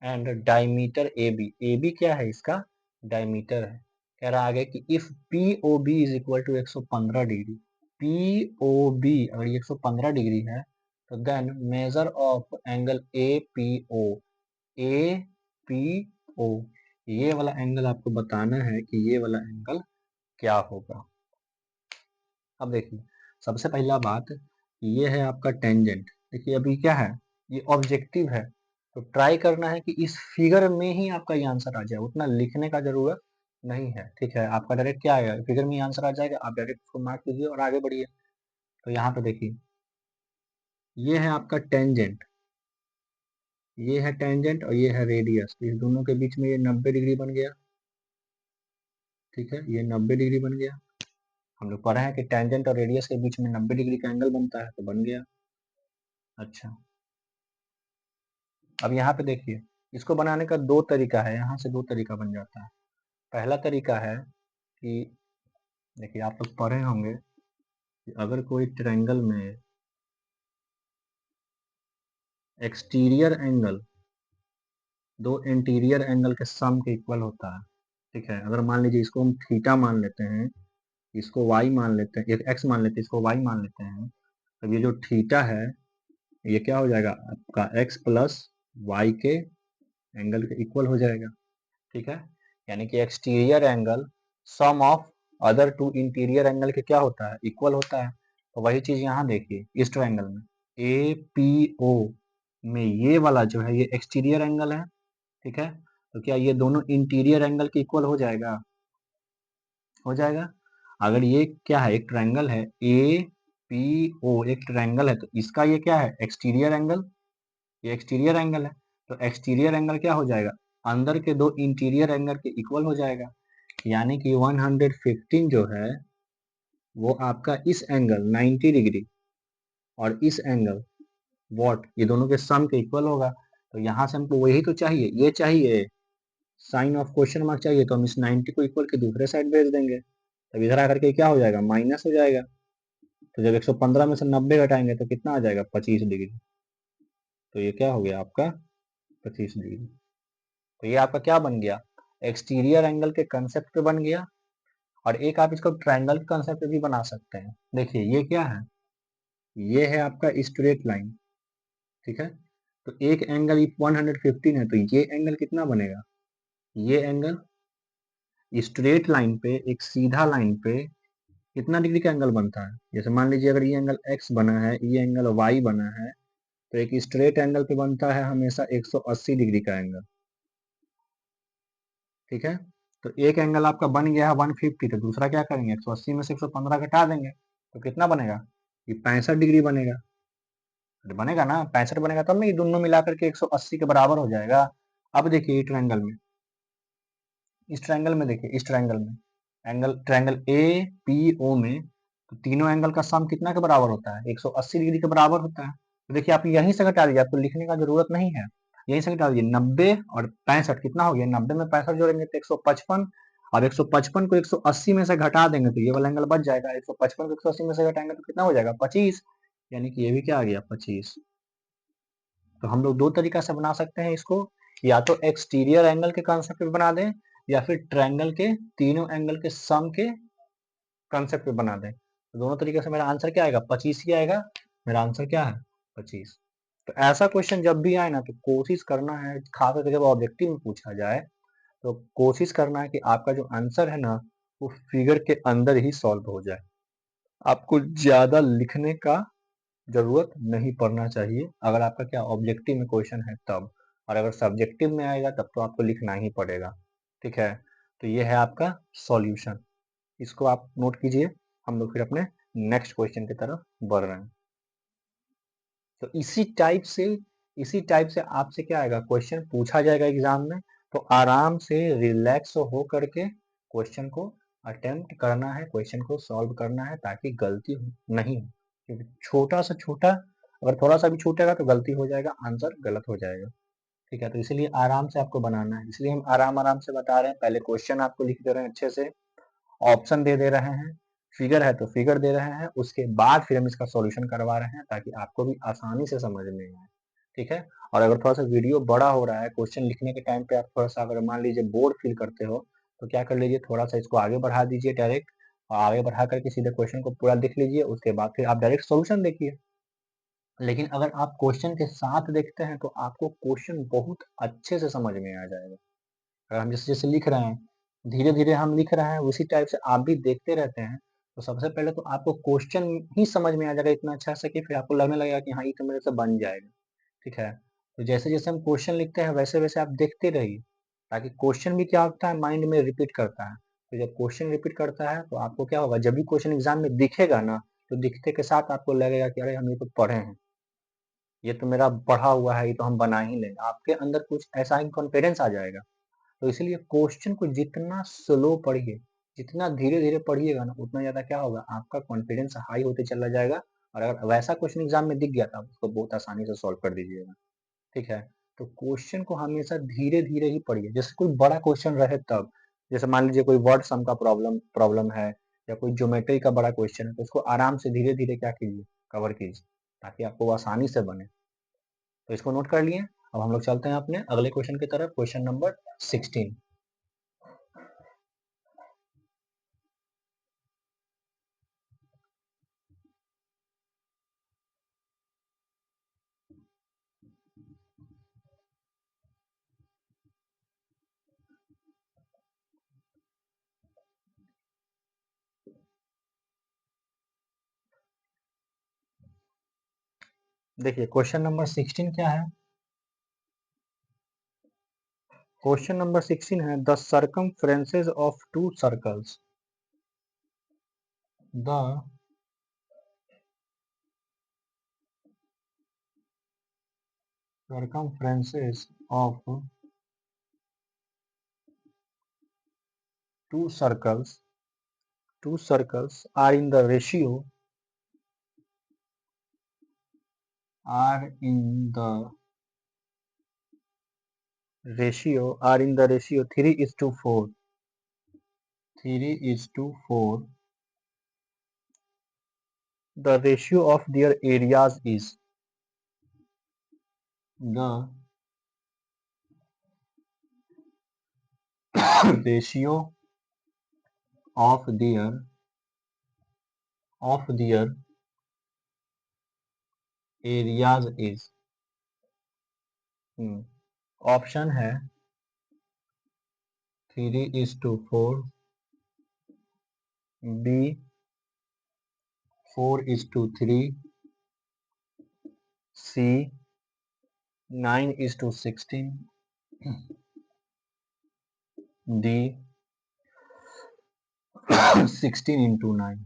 एंड डायमीटर AB क्या है, इसका डायमीटर है। कह रहा आगे कि if POB is equal to 115 degree, POB अगर 115 डिग्री है तो then measure of angle APO, APO, ये वाला एंगल आपको बताना है कि ये वाला एंगल क्या होगा। अब देखिए सबसे पहला बात, ये है आपका टेंजेंट। देखिए अभी क्या है, ये ऑब्जेक्टिव है, तो ट्राई करना है कि इस फिगर में ही आपका ये आंसर आ जाए, उतना लिखने का जरूरत नहीं है, ठीक है। आपका डायरेक्ट क्या आएगा, फिगर में ही आंसर आ जाएगा, आप डायरेक्ट उसको मार्क कीजिए और आगे बढ़िए। तो यहाँ पे देखिए ये है आपका टेंजेंट, ये है टेंजेंट और ये है रेडियस, इस दोनों के बीच में ये 90 डिग्री बन गया, ठीक है, ये 90 डिग्री बन गया। हम लोग पढ़े हैं कि टेंजेंट और रेडियस के बीच में 90 डिग्री का एंगल बनता है, तो बन गया। अच्छा, अब यहाँ पे देखिए इसको बनाने का दो तरीका है, यहाँ से दो तरीका बन जाता है। पहला तरीका है कि देखिए आप लोग पढ़े होंगे कि अगर कोई ट्रायंगल में एक्सटीरियर एंगल दो इंटीरियर एंगल के सम के इक्वल होता है, ठीक है। अगर मान लीजिए इसको हम थीटा मान लेते हैं, इसको वाई मान लेते हैं, एक एक्स मान लेते हैं, इसको वाई मान लेते हैं, तब ये जो थीटा है ये क्या हो जाएगा, आपका एक्स प्लस वाई के एंगल के इक्वल हो जाएगा, ठीक है। यानी कि exterior angle sum of other to interior angle के क्या होता है, इक्वल होता है। तो वही चीज यहाँ देखिए इस ट्रायंगल में APO में ये वाला जो है ये एक्सटीरियर एंगल है, ठीक है। तो क्या ये दोनों इंटीरियर एंगल के इक्वल हो जाएगा, हो जाएगा। अगर ये क्या है, एक ट्रायंगल है APO, एक ट्रायंगल है, तो इसका ये क्या है, एक्सटीरियर एंगल, ये एक्सटीरियर एंगल है, तो एक्सटीरियर एंगल क्या हो जाएगा, अंदर के दो इंटीरियर एंगल के इक्वल हो जाएगा। यानी कि 115 जो है वो आपका इस एंगल 90 डिग्री और इस एंगल वॉट, ये दोनों के सम के इक्वल होगा। तो यहाँ से हमको वही तो चाहिए, ये चाहिए, साइन ऑफ क्वेश्चन मार्क चाहिए, तो हम इस 90 को इक्वल के दूसरे साइड भेज देंगे, तब इधर आकर के क्या हो जाएगा, माइनस हो जाएगा। तो जब 115 में से 90 घटाएंगे तो कितना आ जाएगा, 25 डिग्री। तो ये क्या हो गया आपका 25 डिग्री। तो ये आपका क्या बन गया, एक्सटीरियर एंगल के कंसेप्ट पे बन गया। और एक आप इसको ट्रायंगल के कंसेप्ट पे भी बना सकते हैं। देखिए ये क्या है, ये है आपका स्ट्रेट लाइन, ठीक है। तो एक एंगल 115 है, तो ये एंगल कितना बनेगा, ये एंगल स्ट्रेट लाइन पे, एक सीधा लाइन पे कितना डिग्री का एंगल बनता है। जैसे मान लीजिए अगर ये एंगल x बना है, ये एंगल y बना है, तो एक स्ट्रेट एंगल पे बनता है हमेशा 180 डिग्री का एंगल, ठीक है। तो एक एंगल आपका बन गया है 150, तो दूसरा क्या करेंगे, 180 में से 115 घटा देंगे, तो कितना बनेगा, ये 65 डिग्री बनेगा। तो बनेगा ना 65 बनेगा, तब ना ये दोनों मिलाकर के 180 के बराबर हो जाएगा। अब देखिए ट्रायंगल में, इस ट्रायंगल में देखिए, इस ट्रायंगल में ट्रायंगल APO में तो तीनों एंगल का सम कितना के बराबर होता है, 180 डिग्री के बराबर होता है। तो देखिए आप यहीं से घटा दीजिए, आपको लिखने का जरूरत नहीं है, यहीं से घटा दीजिए। 90 और 65 कितना हो गया, 90 में 65 जोड़ेंगे तो 155, और 155 को 180 में से घटा देंगे तो ये वाला एंगल बच जाएगा। 155 को 180 में से घटाएंगे तो कितना हो जाएगा, 25। यानी कि ये भी क्या आ गया 25। तो हम लोग दो तरीका से बना सकते हैं इसको, या तो एक्सटीरियर एंगल के कॉन्सेप्ट पे बना दें, या फिर ट्रायंगल के तीनों एंगल के सम के कॉन्सेप्ट पे बना दें। तो दोनों तरीके से मेरा आंसर क्या आएगा, 25 ही आएगा। मेरा आंसर क्या है, 25। तो ऐसा क्वेश्चन जब भी आए ना, तो कोशिश करना है, खास करके जब ऑब्जेक्टिव में पूछा जाए, तो कोशिश करना है कि आपका जो आंसर है ना, वो फिगर के अंदर ही सॉल्व हो जाए। आपको ज्यादा लिखने का जरूरत नहीं पड़ना चाहिए, अगर आपका क्या ऑब्जेक्टिव में क्वेश्चन है तब। और अगर सब्जेक्टिव में आएगा तब तो आपको लिखना ही पड़ेगा। ठीक है, तो ये है आपका सॉल्यूशन, इसको आप नोट कीजिए। हम लोग फिर अपने नेक्स्ट क्वेश्चन की तरफ बढ़ रहे हैं। तो इसी टाइप से आपसे क्या आएगा, क्वेश्चन पूछा जाएगा एग्जाम में, तो आराम से रिलैक्स हो करके क्वेश्चन को अटेम्प्ट करना है, क्वेश्चन को सॉल्व करना है, ताकि गलती नहीं हो। क्योंकि छोटा से छोटा अगर थोड़ा सा भी छूटेगा तो गलती हो जाएगा, आंसर गलत हो जाएगा। ठीक है, तो इसीलिए आराम से आपको बनाना है, इसलिए हम आराम आराम से बता रहे हैं। पहले क्वेश्चन आपको लिख दे रहे हैं अच्छे से, ऑप्शन दे रहे हैं, फिगर है तो फिगर दे रहे हैं, उसके बाद फिर हम इसका सॉल्यूशन करवा रहे हैं, ताकि आपको भी आसानी से समझ में आए। ठीक है, और अगर थोड़ा सा वीडियो बड़ा हो रहा है, क्वेश्चन लिखने के टाइम पे आप थोड़ा सा अगर मान लीजिए बोर्ड फील करते हो, तो क्या कर लीजिए, थोड़ा सा इसको आगे बढ़ा दीजिए डायरेक्ट, और आगे बढ़ा करके सीधे क्वेश्चन को पूरा देख लीजिए, उसके बाद फिर आप डायरेक्ट सॉल्यूशन देखिए। लेकिन अगर आप क्वेश्चन के साथ देखते हैं तो आपको क्वेश्चन बहुत अच्छे से समझ में आ जाएगा। अगर हम जैसे जैसे लिख रहे हैं, धीरे धीरे हम लिख रहे हैं, उसी टाइप से आप भी देखते रहते हैं, तो सबसे पहले तो आपको क्वेश्चन ही समझ में आ जाएगा इतना अच्छा से, कि फिर आपको लगने लगेगा कि हाँ ये तो मेरे से बन जाएगा। ठीक है, तो जैसे जैसे हम क्वेश्चन लिखते हैं वैसे वैसे आप देखते रहिए, ताकि क्वेश्चन भी क्या होता है, माइंड में रिपीट करता है। तो जब क्वेश्चन रिपीट करता है तो आपको क्या होगा, जब भी क्वेश्चन एग्जाम में दिखेगा ना, तो दिखते के साथ आपको लगेगा कि अरे हम ये तो पढ़े हैं, ये तो मेरा पढ़ा हुआ है, ये तो हम बना ही लेंगे। आपके अंदर कुछ ऐसा ही कॉन्फिडेंस आ जाएगा। तो इसलिए क्वेश्चन को जितना स्लो पढ़िए, जितना धीरे धीरे पढ़िएगा ना, उतना ज्यादा क्या होगा, आपका कॉन्फिडेंस हाई होते चला जाएगा। और अगर वैसा क्वेश्चन एग्जाम में दिख गया तो आप उसको बहुत आसानी से सॉल्व कर दीजिएगा। ठीक है, तो क्वेश्चन को हमेशा धीरे धीरे ही पढ़िए, जैसे कोई बड़ा क्वेश्चन रहे तब। जैसे मान लीजिए कोई वर्ड सम का प्रॉब्लम प्रॉब्लम है, या कोई ज्योमेट्री का बड़ा क्वेश्चन है, तो उसको आराम से धीरे धीरे क्या कीजिए, कवर कीजिए, ताकि आपको वो आसानी से बने। तो इसको नोट कर लिए। अब हम लोग चलते हैं अपने अगले क्वेश्चन की तरफ, क्वेश्चन नंबर 16। देखिए क्वेश्चन नंबर 16 क्या है, क्वेश्चन नंबर 16 है, the circumferences of two circles, the circumferences of two circles are in the ratio are in the ratio 3:4. 3:4. The ratio of their areas is, the ratio of their areas is, option है 3:4, B 4:3, C 9:16, D 16:9।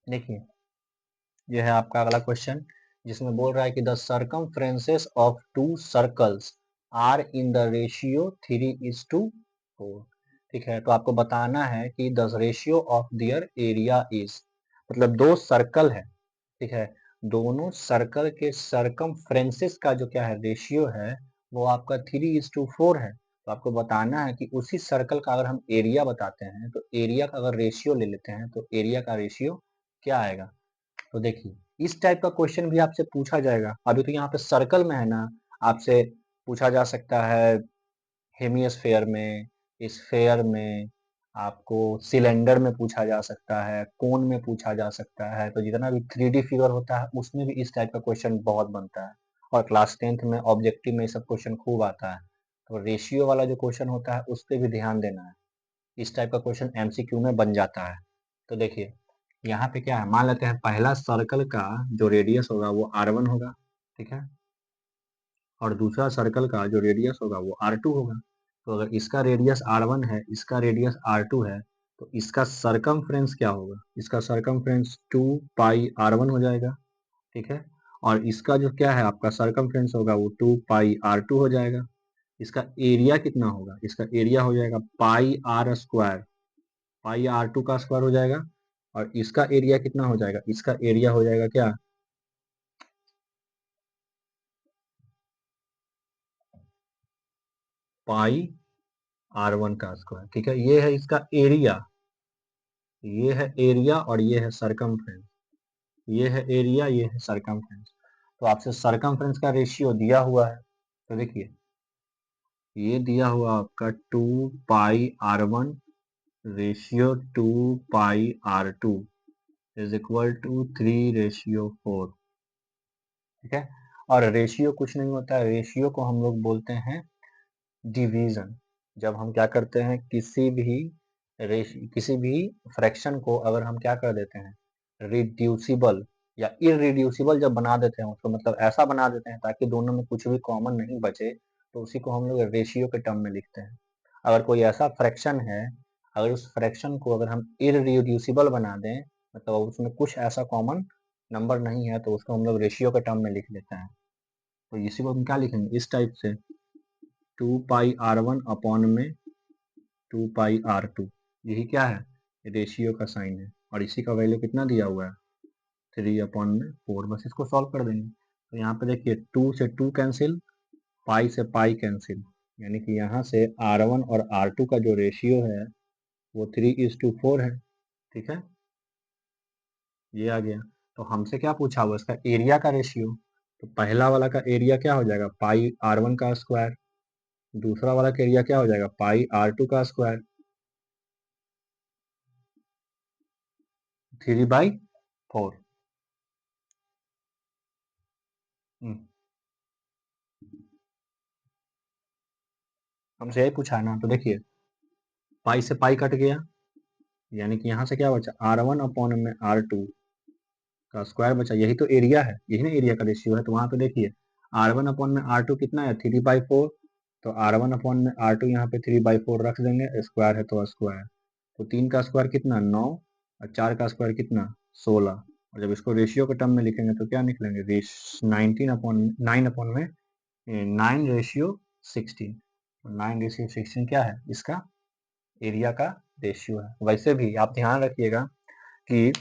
देखिए यह है आपका अगला question, जिसमें बोल रहा है कि the circumferences of two circles are in the ratio 3:4। ठीक है, तो आपको बताना है कि the ratio of their area is, मतलब दो सर्कल है। ठीक है, दोनों सर्कल के सर्कमफ्रेंसेस का जो क्या है, रेशियो है, वो आपका 3:4 है। तो आपको बताना है कि उसी सर्कल का अगर हम एरिया बताते हैं, तो एरिया का अगर रेशियो ले लेते हैं, तो एरिया का रेशियो क्या आएगा। तो देखिए इस टाइप का क्वेश्चन भी आपसे पूछा जाएगा। अभी तो यहाँ पे सर्कल में है ना, आपसे पूछा जा सकता है हेमिस्फेयर में, स्फेयर में, आपको सिलेंडर में पूछा जा सकता है, कोन में पूछा जा सकता है। तो जितना भी 3D फिगर होता है उसमें भी इस टाइप का क्वेश्चन बहुत बनता है, और क्लास 10th में ऑब्जेक्टिव में ये सब क्वेश्चन खूब आता है। तो रेशियो वाला जो क्वेश्चन होता है उस पर भी ध्यान देना है, इस टाइप का क्वेश्चन MCQ में बन जाता है। तो देखिए यहाँ पे क्या है, मान लेते हैं पहला सर्कल का जो रेडियस होगा वो R1 होगा, ठीक है, और दूसरा सर्कल का जो रेडियस होगा वो R2 होगा। तो अगर इसका रेडियस R1 है, इसका रेडियस R2 है, तो इसका सरकमफ्रेंस क्या होगा, इसका सरकमफ्रेंस 2 पाई R1 हो जाएगा, ठीक है, और इसका जो क्या है आपका सरकमफ्रेंस होगा वो 2 पाई R2 हो जाएगा। इसका एरिया कितना होगा, इसका एरिया हो जाएगा पाई R स्क्वायर, पाई R2 का स्क्वायर हो जाएगा, और इसका एरिया कितना हो जाएगा, इसका एरिया हो जाएगा क्या, पाई R1 का स्क्वायर, ठीक है। ये है इसका एरिया, ये है एरिया और ये है सरकमफ्रेंस, ये है एरिया, ये है सरकमफ्रेंस। तो आपसे सरकमफ्रेंस का रेशियो दिया हुआ है, तो देखिए ये दिया हुआ आपका 2 pi R1 ratio 2 pi R2 is equal to 3:4, ठीक है। और रेशियो कुछ नहीं होता है, रेशियो को हम लोग बोलते हैं डिवीजन। जब हम क्या करते हैं किसी भी फ्रैक्शन को अगर हम क्या कर देते हैं रिड्यूसिबल या इररिड्यूसिबल जब बना देते हैं उसको, मतलब ऐसा बना देते हैं ताकि दोनों में कुछ भी कॉमन नहीं बचे, तो उसी को हम लोग रेशियो के टर्म में लिखते हैं। अगर कोई ऐसा फ्रैक्शन है, अगर उस फ्रैक्शन को अगर हम इररिड्यूसिबल बना दें, मतलब उसमें कुछ ऐसा कॉमन नंबर नहीं है, तो उसको हम लोग रेशियो के टर्म में लिख लेते हैं। तो इसी को हम क्या लिखेंगे इस टाइप से, 2 पाई R1 अपॉन में 2 पाई R2, यही क्या है रेशियो का साइन है, और इसी का वैल्यू कितना दिया हुआ है 3/4। बस इसको सॉल्व कर देंगे। तो यहाँ पे देखिए 2 से 2 कैंसिल, पाई से पाई कैंसिल, यानी कि यहाँ से R1 और R2 का जो रेशियो है वो 3:4 है, ठीक है, ये आ गया। तो हमसे क्या पूछा हुआ इसका एरिया का रेशियो, तो पहला वाला का एरिया क्या हो जाएगा पाई R1 का स्क्वायर, दूसरा वाला का एरिया क्या हो जाएगा पाई R2 का स्क्वायर, 3/4। हमसे यही पूछा है ना। तो देखिए पाई से पाई कट गया, यानी कि यहाँ से क्या बचा R1 अपॉन में R2 का स्क्वायर बचा, यही तो एरिया है, यही ना एरिया का रेशियो है। तो वहां पे देखिए R1 अपॉन में R2 कितना है 3/4, तो R1 अपॉन में R2 यहाँ पे 3/4 रख देंगे, स्क्वायर है तो स्क्वायर, तो 3 का स्क्वायर कितना 9, और 4 का स्क्वायर कितना 16, और जब इसको रेशियो के टर्म में लिखेंगे तो क्या निकलेंगे 9 अपॉन में 9:16, 9:16 क्या है इसका एरिया का रेशियो है। वैसे भी आप ध्यान रखिएगा कि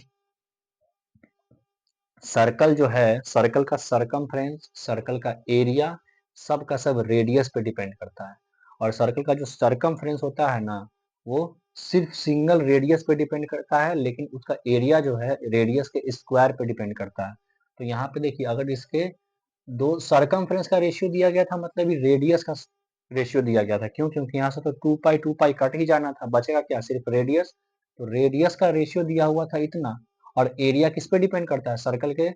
सर्कल जो है, सर्कल का सरकमफ्रेंस, सर्कल का एरिया, सब का सब रेडियस पे डिपेंड करता है। और सर्कल का जो सरकमफ्रेंस होता है ना, वो सिर्फ सिंगल रेडियस पे डिपेंड करता है, लेकिन उसका एरिया जो है रेडियस के स्क्वायर पे डिपेंड करता है। तो यहाँ पे देखिए अगर इसके दो सरकमफ्रेंस का रेशियो दिया गया था, मतलब ये रेडियस का रेशियो दिया गया था। क्यों? क्योंकि यहाँ से तो 2 पाई कट ही जाना था, बचेगा क्या सिर्फ रेडियस। तो रेडियस का रेशियो दिया हुआ था इतना, और एरिया किस पे डिपेंड करता है सर्कल के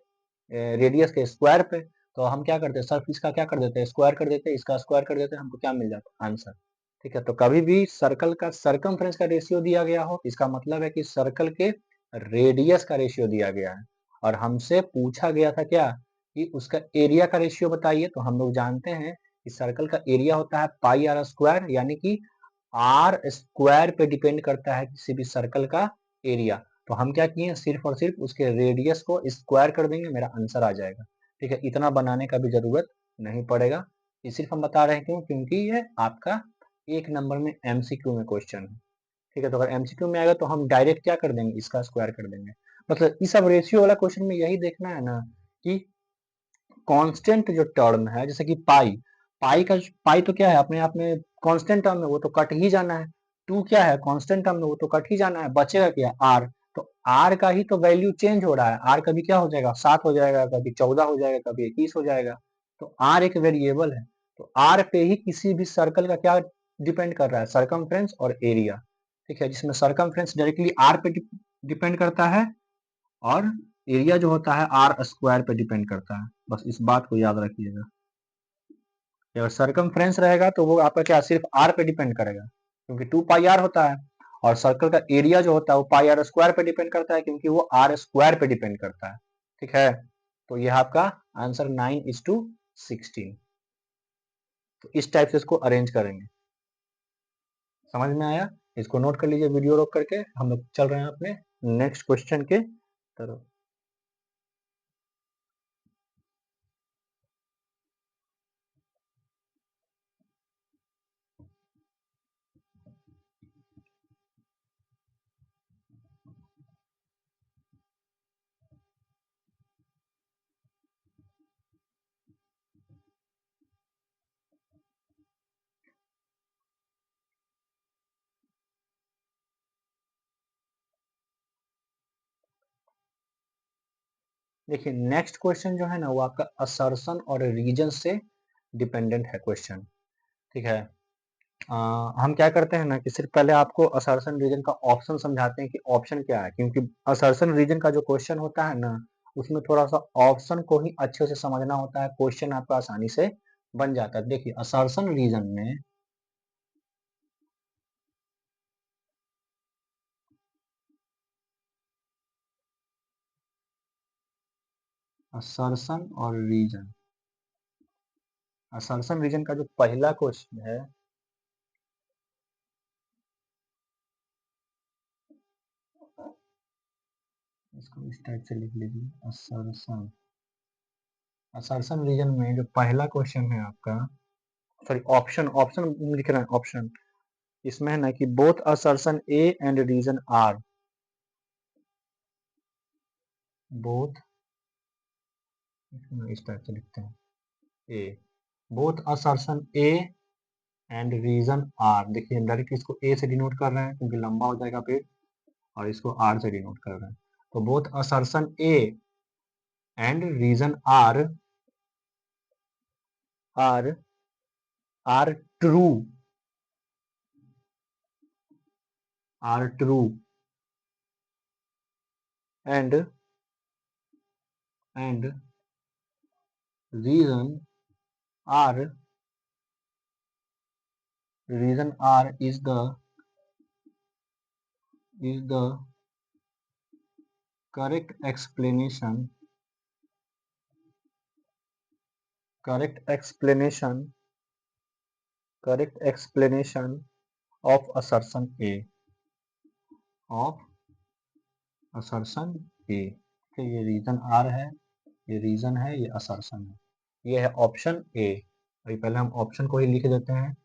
रेडियस के स्क्वायर पे। तो हम क्या करते हैं सिर्फ इसका क्या कर देते हैं स्क्वायर कर देते हैं, इसका स्क्वायर कर देते हैं, हमको क्या मिल जाता है आंसर। ठीक है, तो कभी भी सर्कल का सरकमफ्रेंस का रेशियो दिया गया हो, इसका मतलब है कि सर्कल के रेडियस का रेशियो दिया गया है। और हमसे पूछा गया था क्या कि उसका एरिया का रेशियो बताइए। तो हम लोग जानते हैं कि सर्कल का एरिया होता है पाई आर स्क्वायर, यानी कि आर स्क्वायर पे डिपेंड करता है किसी भी सर्कल का एरिया। तो हम क्या किए सिर्फ और सिर्फ उसके रेडियस को स्क्वायर कर देंगे, मेरा आंसर आ जाएगा। ठीक है, इतना बनाने का भी जरूरत नहीं पड़ेगा। ये सिर्फ हम बता रहे हैं क्यों, क्योंकि ये आपका 1 नंबर में MCQ में क्वेश्चन है। ठीक है, तो अगर MCQ में आएगा तो हम डायरेक्ट क्या कर देंगे इसका स्क्वायर कर देंगे। मतलब इस सब रेशियो वाला क्वेश्चन में यही देखना है ना कि कांस्टेंट जो टर्म है, जैसे कि पाई, पाई तो क्या है अपने आप में कांस्टेंट टर्म है, वो तो कट ही जाना है। 2 क्या है कांस्टेंट टर्म में, वो तो कट ही जाना है, बचेगा क्या आर। तो आर का ही तो वैल्यू चेंज हो रहा है, आर कभी क्या हो जाएगा 7 हो जाएगा, कभी 14 हो जाएगा, कभी 21 हो जाएगा। तो आर एक वेरिएबल है, तो आर पे ही किसी भी सर्कल का क्या डिपेंड कर रहा है, सरकमफ्रेंस और एरिया। ठीक है, जिसमें सरकमफ्रेंस डायरेक्टली आर पे डिपेंड करता है और एरिया जो होता है आर स्क्वायर पे डिपेंड करता है। बस इस बात को याद रखिएगा। अगर सरकमफ्रेंस रहेगा तो वो आपका क्या सिर्फ आर पे डिपेंड करेगा, क्योंकि 2 पाई आर होता है, और सर्कल का एरिया जो होता है वो पाई आर स्क्वायर पे डिपेंड करता है, क्योंकि वो आर स्क्वायर पे डिपेंड करता है। ठीक है, तो यह आपका आंसर 9:16। तो इस टाइप से इसको अरेंज करेंगे। समझ में आया? इसको नोट कर लीजिए वीडियो रोक करके। हम लोग चल रहे हैं अपने नेक्स्ट क्वेश्चन के तरफ। देखिए नेक्स्ट क्वेश्चन जो है ना वो आपका असर्शन और रीजन से डिपेंडेंट है क्वेश्चन। ठीक है, हम क्या करते हैं ना कि सिर्फ पहले आपको असर्शन रीजन का ऑप्शन समझाते हैं कि ऑप्शन क्या है, क्योंकि असर्शन रीजन का जो क्वेश्चन होता है ना उसमें थोड़ा सा ऑप्शन को ही अच्छे से समझना होता है, क्वेश्चन आपका आसानी से बन जाता है। देखिए असर्शन रीजन में असर्शन और रीजन, असर्शन रीजन का जो पहला क्वेश्चन है इसको इस टाइप से लिख लीजिए। असर्शन, असर्शन रीजन में जो पहला क्वेश्चन है आपका, सॉरी ऑप्शन, ऑप्शन लिख रहे हैं ऑप्शन, इसमें है ना कि both assertion A and reason R, both, इस टाइप से लिखते हैं A, both assertion A and reason R. देखिए हम डायरेक्ट इसको ए से डिनोट कर रहे हैं क्योंकि लंबा हो जाएगा पेज, और इसको आर से डिनोट कर रहे हैं। तो both assertion A and reason R are are true, are true and and reason R, reason R is the correct explanation, correct explanation, correct explanation of assertion A, of assertion A। तो ये reason are है, ये reason है, ये assertion है, ये है option A. अभी पहले हम ऑप्शन को ही लिख देते हैं।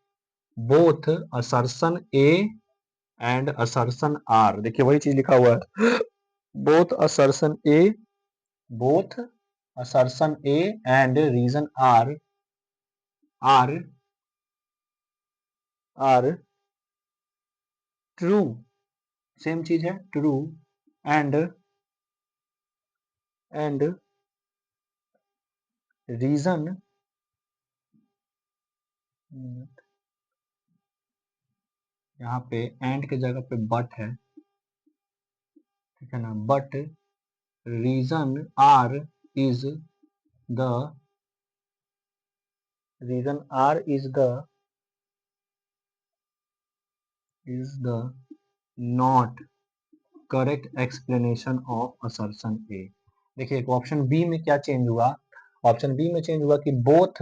Both assertion A and assertion R, देखिए वही चीज लिखा हुआ है, both assertion A, both assertion A and reason R are true, same चीज है ट्रू, एंड रीजन, यहाँ पे एंड के जगह पे बट है, ठीक है ना, but reason R is the, reason R is the not correct explanation of assertion A. देखिए ऑप्शन बी में क्या चेंज हुआ, ऑप्शन बी में चेंज हुआ कि both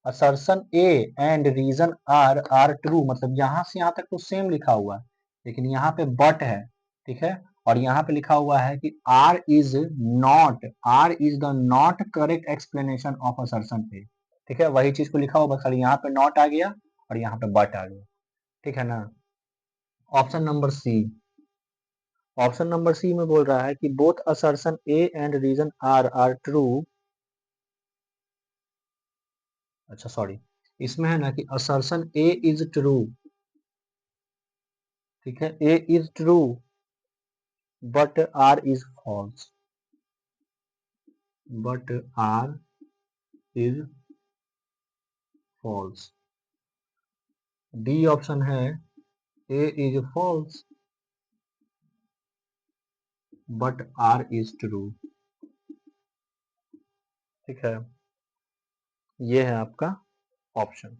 assertion A and reason R true, मतलब यहाँ से यहाँ तक तो सेम लिखा हुआ है, लेकिन यहाँ पे बट है, ठीक है, और यहाँ पे लिखा हुआ है कि R is not, R is the not correct explanation of assertion A. ठीक है, वही चीज को लिखा हुआ, बस खाली यहाँ पे नॉट आ गया और यहाँ पे बट आ गया। ठीक है ना। Option number C, option number C में बोल रहा है कि both assertion A and reason R true, अच्छा सॉरी, इसमें है ना कि असर्शन ए इज ट्रू, ठीक है, A is true but R is false, but R is false. D option है A is false, but R is true. ठीक है, ये है आपका ऑप्शन.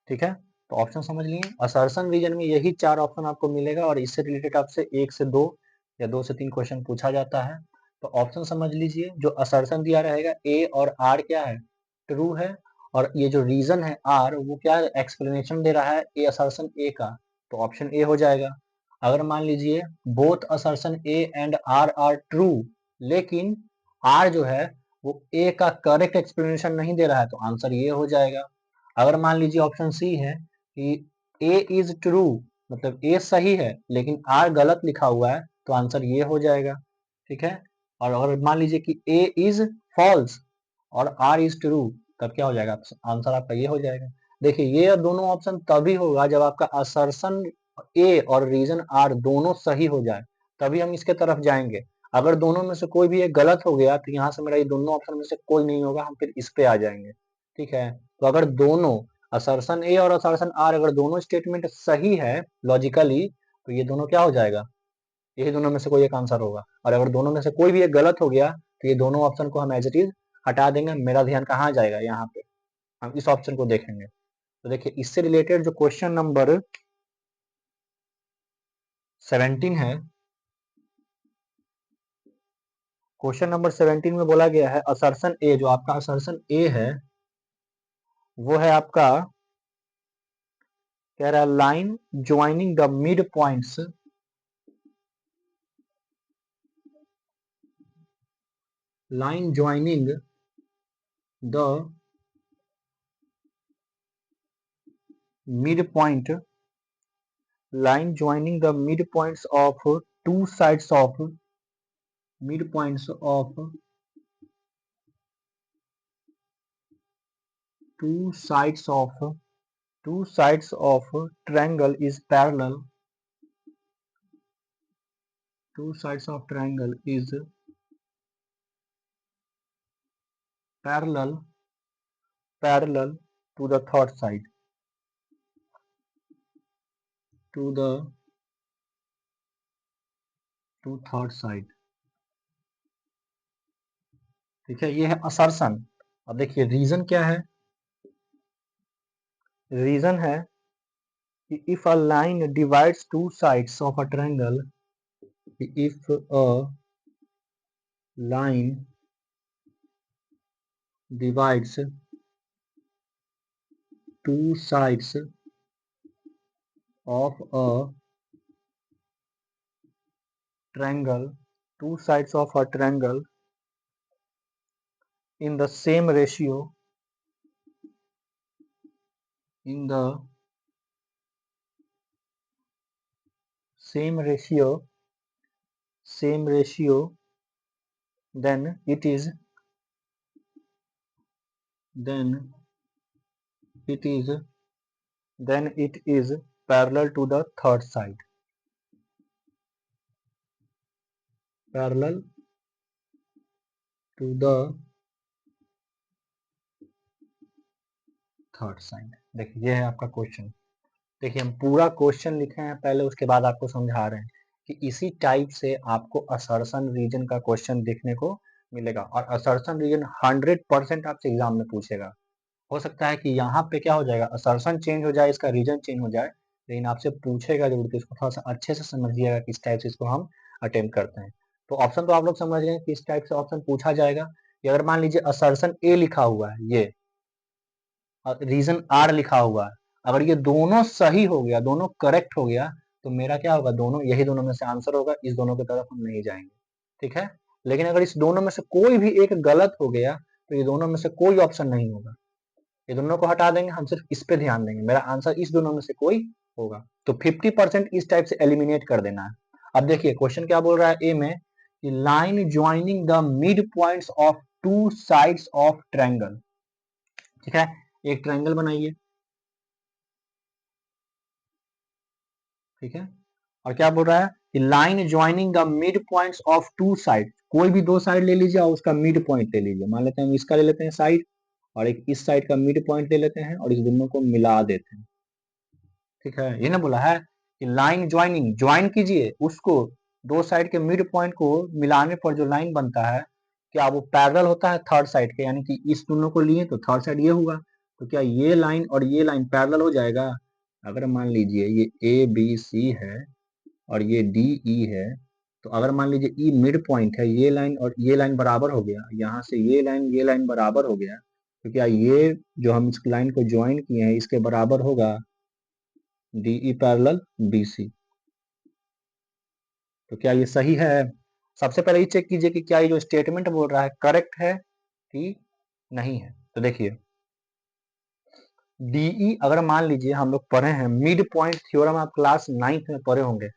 ठीक है, तो ऑप्शन समझ लिए. असर्शन रीजन में यही 4 ऑप्शन आपको मिलेगा और इससे रिलेटेड आपसे 1 से 2 या 2 से 3 क्वेश्चन पूछा जाता है. तो ऑप्शन समझ लीजिए. जो असर्शन दिया रहेगा ए और आर क्या है, ट्रू है. और ये जो रीजन है आर वो क्या है, एक्सप्लेनेशन दे रहा है ए असर्शन ए का, तो ऑप्शन ए हो जाएगा. अगर मान लीजिए both assertion A and R are true, लेकिन आर जो है वो ए का करेक्ट एक्सप्लेनेशन नहीं दे रहा है, तो आंसर ये हो जाएगा. अगर मान लीजिए ऑप्शन सी है कि ए इज ट्रू, मतलब ए सही है लेकिन आर गलत लिखा हुआ है, तो आंसर ये हो जाएगा. ठीक है, और अगर मान लीजिए कि ए इज फॉल्स और आर इज ट्रू, तब क्या हो जाएगा, आंसर आपका ये हो जाएगा. देखिए ये दोनों ऑप्शन तभी होगा जब आपका असर्शन ए और रीजन आर दोनों सही हो जाए, तभी हम इसके तरफ जाएंगे. अगर दोनों में से कोई भी एक गलत हो गया तो यहाँ से मेरा ये दोनों ऑप्शन में से कोई नहीं होगा, हम फिर इस पे आ जाएंगे. ठीक है, तो अगर दोनों असर्शन ए और असर्शन आर अगर दोनों स्टेटमेंट सही है लॉजिकली, तो ये दोनों क्या हो जाएगा, यही दोनों में से कोई एक आंसर होगा. और अगर दोनों में से कोई भी एक गलत हो गया तो ये दोनों ऑप्शन को हम एज इट इज हटा देंगे. मेरा ध्यान कहाँ जाएगा, यहाँ पे हम इस ऑप्शन को देखेंगे. तो देखिए इससे रिलेटेड जो क्वेश्चन नंबर 17 है, क्वेश्चन नंबर 17 में बोला गया है असर्शन ए, जो आपका असर्शन ए है वो है आपका, कह रहा है line joining the mid points, line joining the midpoint, line joining the midpoints of two sides of midpoints of two sides of two sides of triangle is parallel, two sides of triangle is parallel parallel to the third side, to the to third side. ठीक है, ये है assertion. अब देखिए reason क्या है, reason है कि if a line divides two sides of a triangle, if a line divides two sides of a triangle, two sides of a triangle in the same ratio, in the same ratio, then it is then it is then it is parallel to the third side, parallel to the third side. देखिए ये है आपका question. देखिए हम पूरा question लिखे हैं पहले, उसके बाद आपको समझा रहे हैं कि इसी टाइप से आपको असर्शन रीजन का क्वेश्चन देखने को मिलेगा. और असर्शन रीजन 100% आपसे एग्जाम में पूछेगा. हो सकता है कि यहाँ पे क्या हो जाएगा, असर्शन चेंज हो जाए, इसका रीजन चेंज हो जाए, लेकिन आपसे पूछेगा जरूर. तो इसको थोड़ा सा अच्छे से समझिएगा किस टाइप से इसको हम अटेम्प्ट करते हैं. तो ऑप्शन तो आप लोग समझ गए किस टाइप से ऑप्शन पूछा जाएगा. कि अगर मान लीजिए असर्शन ए लिखा हुआ है ये, रीजन आर लिखा हुआ है, अगर ये दोनों सही हो गया, दोनों करेक्ट हो गया, तो मेरा क्या होगा, दोनों यही दोनों में से आंसर होगा. इस दोनों की तरफ हम नहीं जाएंगे. ठीक है, लेकिन अगर इस दोनों में से कोई भी एक गलत हो गया तो ये दोनों में से कोई ऑप्शन नहीं होगा. ये दोनों को हटा देंगे, हम सिर्फ इस पे ध्यान देंगे. मेरा आंसर इस दोनों में से कोई होगा. तो 50% इस टाइप से एलिमिनेट कर देना है. अब देखिए क्वेश्चन क्या बोल रहा है ए में कि line joining the mid points of to sides of triangle. ठीक है, एक ट्रायंगल बनाइए. ठीक है, और क्या बोल रहा है, line joining the mid points of two side, कोई भी दो साइड ले लीजिए और उसका मिड पॉइंट ले लीजिए। मान लेते हैं हम इसका ले लेते हैं साइड और एक इस साइड का मिड पॉइंट ले लेते हैं और इस दोनों को मिला देते हैं। ठीक है, ये ना बोला है कि लाइन ज्वाइनिंग, ज्वाइन कीजिए उसको, दो साइड के मिड पॉइंट को मिलाने पर जो लाइन बनता है क्या वो पैरेलल होता है थर्ड साइड के, यानी कि इस दोनों को लिए तो थर्ड साइड ये हुआ, तो क्या ये लाइन और ये लाइन पैरेलल हो जाएगा? अगर मान लीजिए ये ए बी सी है और ये डी ई है, तो अगर मान लीजिए ई मिड पॉइंट है, ये लाइन और ये लाइन बराबर हो गया, यहाँ से ये लाइन बराबर हो गया, तो क्या ये जो हम इस लाइन को ज्वाइन किए हैं इसके बराबर होगा D E parallel B C. तो क्या ये सही है? सबसे पहले ये चेक कीजिए कि क्या ये जो स्टेटमेंट बोल रहा है करेक्ट है कि नहीं है। तो देखिए डीई अगर मान लीजिए हम लोग पढ़े हैं मिड पॉइंट थ्योरम, आप क्लास 9th में पढ़े होंगे,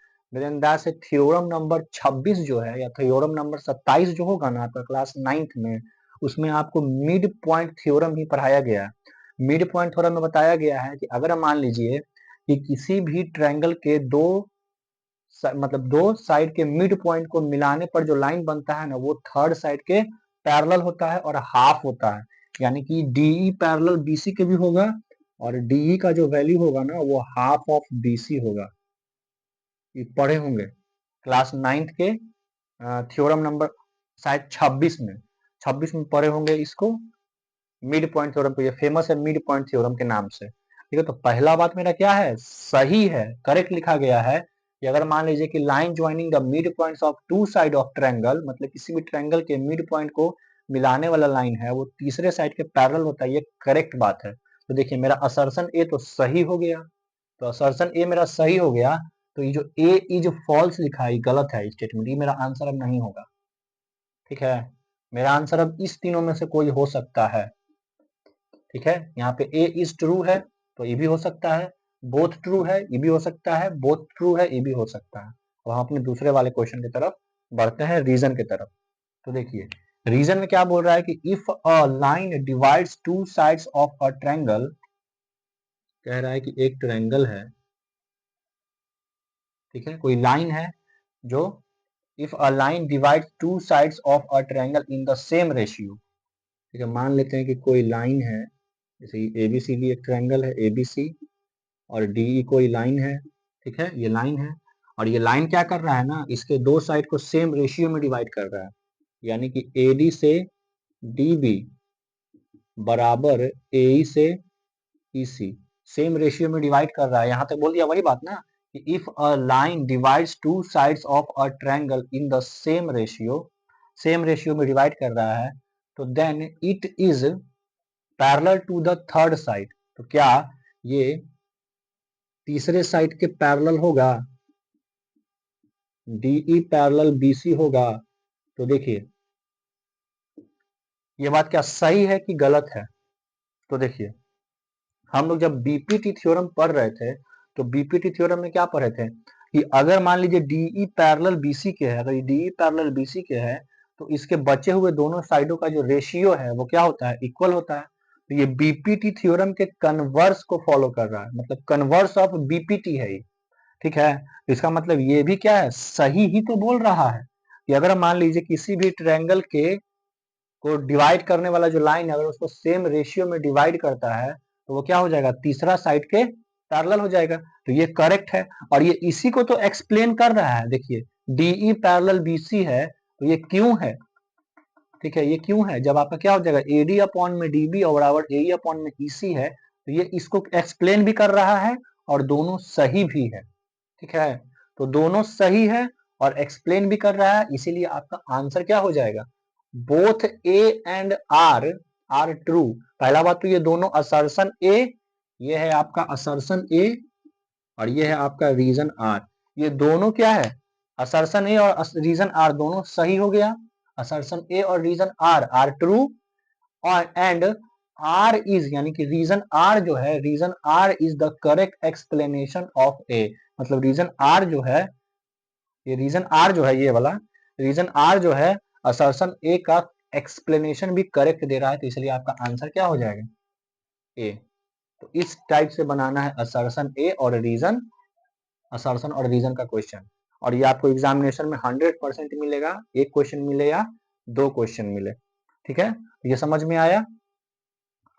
से थ्योरम नंबर 26 जो है या थ्योरम नंबर 27 जो होगा ना आपका क्लास 9th में, उसमें आपको मिड पॉइंट थ्योरम ही पढ़ाया गया है। मिड पॉइंट थ्योरम में बताया गया है कि अगर मान लीजिए कि किसी भी ट्रायंगल के मतलब दो साइड के मिड पॉइंट को मिलाने पर जो लाइन बनता है ना वो थर्ड साइड के पैरेलल होता है और हाफ होता है, यानी कि डीई पैरेलल बीसी के भी होगा और डीई का जो वैल्यू होगा ना वो हाफ ऑफ बीसी होगा। ये पढ़े होंगे क्लास 9th के थ्योरम नंबर शायद 26 में पढ़े होंगे इसको, मिड पॉइंट थ्योरम को, ये फेमस है मिड पॉइंट थ्योरम के नाम से। ठीक है, तो पहला बात मेरा क्या है, सही है, करेक्ट लिखा गया है कि अगर मान लीजिए कि line joining the mid points of two side of triangle, मतलब किसी भी ट्रायंगल के मिड पॉइंट को मिलाने वाला लाइन है वो तीसरे साइड के पैरेलल होता है, ये करेक्ट बात है। तो देखिए मेरा असर्शन ए तो सही हो गया, तो असर्शन ए मेरा सही हो गया, तो ये जो ए जो फॉल्स लिखा है गलत है स्टेटमेंट, ये मेरा आंसर अब नहीं होगा। ठीक है, मेरा आंसर अब इस तीनों में से कोई हो सकता है। ठीक है, यहाँ पे ए इज ट्रू है तो ये भी हो सकता है, बोथ ट्रू है ये भी हो सकता है, बोथ ट्रू है ये भी हो सकता है। अब हम अपने दूसरे वाले क्वेश्चन की तरफ बढ़ते हैं, रीजन की तरफ। तो देखिए रीजन में क्या बोल रहा है कि if a line divides two sides of a triangle, कह रहा है कि एक ट्रायंगल है, ठीक है, कोई लाइन है जो if a line divides two sides of a triangle in the same ratio. ठीक है, मान लेते हैं कि कोई लाइन है, जैसे एबीसीडी एक ट्रायंगल है एबीसी और डी कोई लाइन है, ठीक है, ये लाइन है और ये लाइन क्या कर रहा है ना, इसके दो साइड को सेम रेशियो में डिवाइड कर रहा है, यानी कि एडी से डीबी बराबर एई से ईसी, सेम रेशियो में डिवाइड कर रहा है। यहां तक बोल दिया वही बात ना कि if a line divides two sides of a triangle in the same ratio में डिवाइड कर रहा है, तो then it is parallel to the third side. तो क्या ये तीसरे साइड के पैरेलल होगा, डीई पैरेलल बीसी होगा? तो देखिए ये बात क्या सही है कि गलत है? तो देखिए हम लोग जब बीपीटी थ्योरम पढ़ रहे थे तो बीपीटी थ्योरम में क्या पढ़े थे कि अगर मान लीजिए डीई पैरेलल बीसी के है, अगर डीई पैरेलल बीसी के है तो इसके बचे हुए दोनों साइडों का जो रेशियो है वो क्या होता है, इक्वल होता है। तो ये बीपीटी थ्योरम के कन्वर्स को फॉलो कर रहा है, मतलब कन्वर्स ऑफ बीपीटी है ये। ठीक है, तो इसका मतलब ये भी क्या है, सही ही तो बोल रहा है कि अगर मान लीजिए किसी भी ट्रायंगल के को डिवाइड करने वाला जो लाइन है अगर उसको सेम रेशियो में डिवाइड करता है तो वो क्या हो जाएगा, तीसरा साइड के पैरेलल हो जाएगा। तो ये करेक्ट है और ये इसी को तो एक्सप्लेन कर रहा है। देखिए डीई पैरेलल बीसी है तो ये क्यों है, ठीक है, ये क्यों है, जब आपका क्या हो जाएगा एडी अपॉन में डीबी और बराबर एई अपॉन में ईसी है, तो ये इसको एक्सप्लेन भी कर रहा है और दोनों सही भी है। ठीक है, तो दोनों सही है और एक्सप्लेन भी कर रहा है, इसीलिए आपका आंसर क्या हो जाएगा, both A and R true. पहला बात तो ये दोनों असर्शन ए, ये है आपका असर्शन ए और ये है आपका रीजन आर, ये दोनों क्या है, असर्शन ए और रीजन आर दोनों सही हो गया। असर्शन ए और रीजन आर ट्रू और एंड आर इज, यानी कि रीजन आर जो है, reason R is the correct explanation of A, मतलब रीजन आर जो है, ये रीजन आर जो है, ये वाला रीजन आर जो है असर्शन ए का एक्सप्लेनेशन भी करेक्ट दे रहा है, तो इसलिए आपका आंसर क्या हो जाएगा, ए। तो इस टाइप से बनाना है असर्शन ए और रीजन, असर्शन और रीजन का क्वेश्चन। और ये आपको एग्जामिनेशन में 100% मिलेगा, एक क्वेश्चन मिले या 2 क्वेश्चन मिले। ठीक है, ये समझ में आया।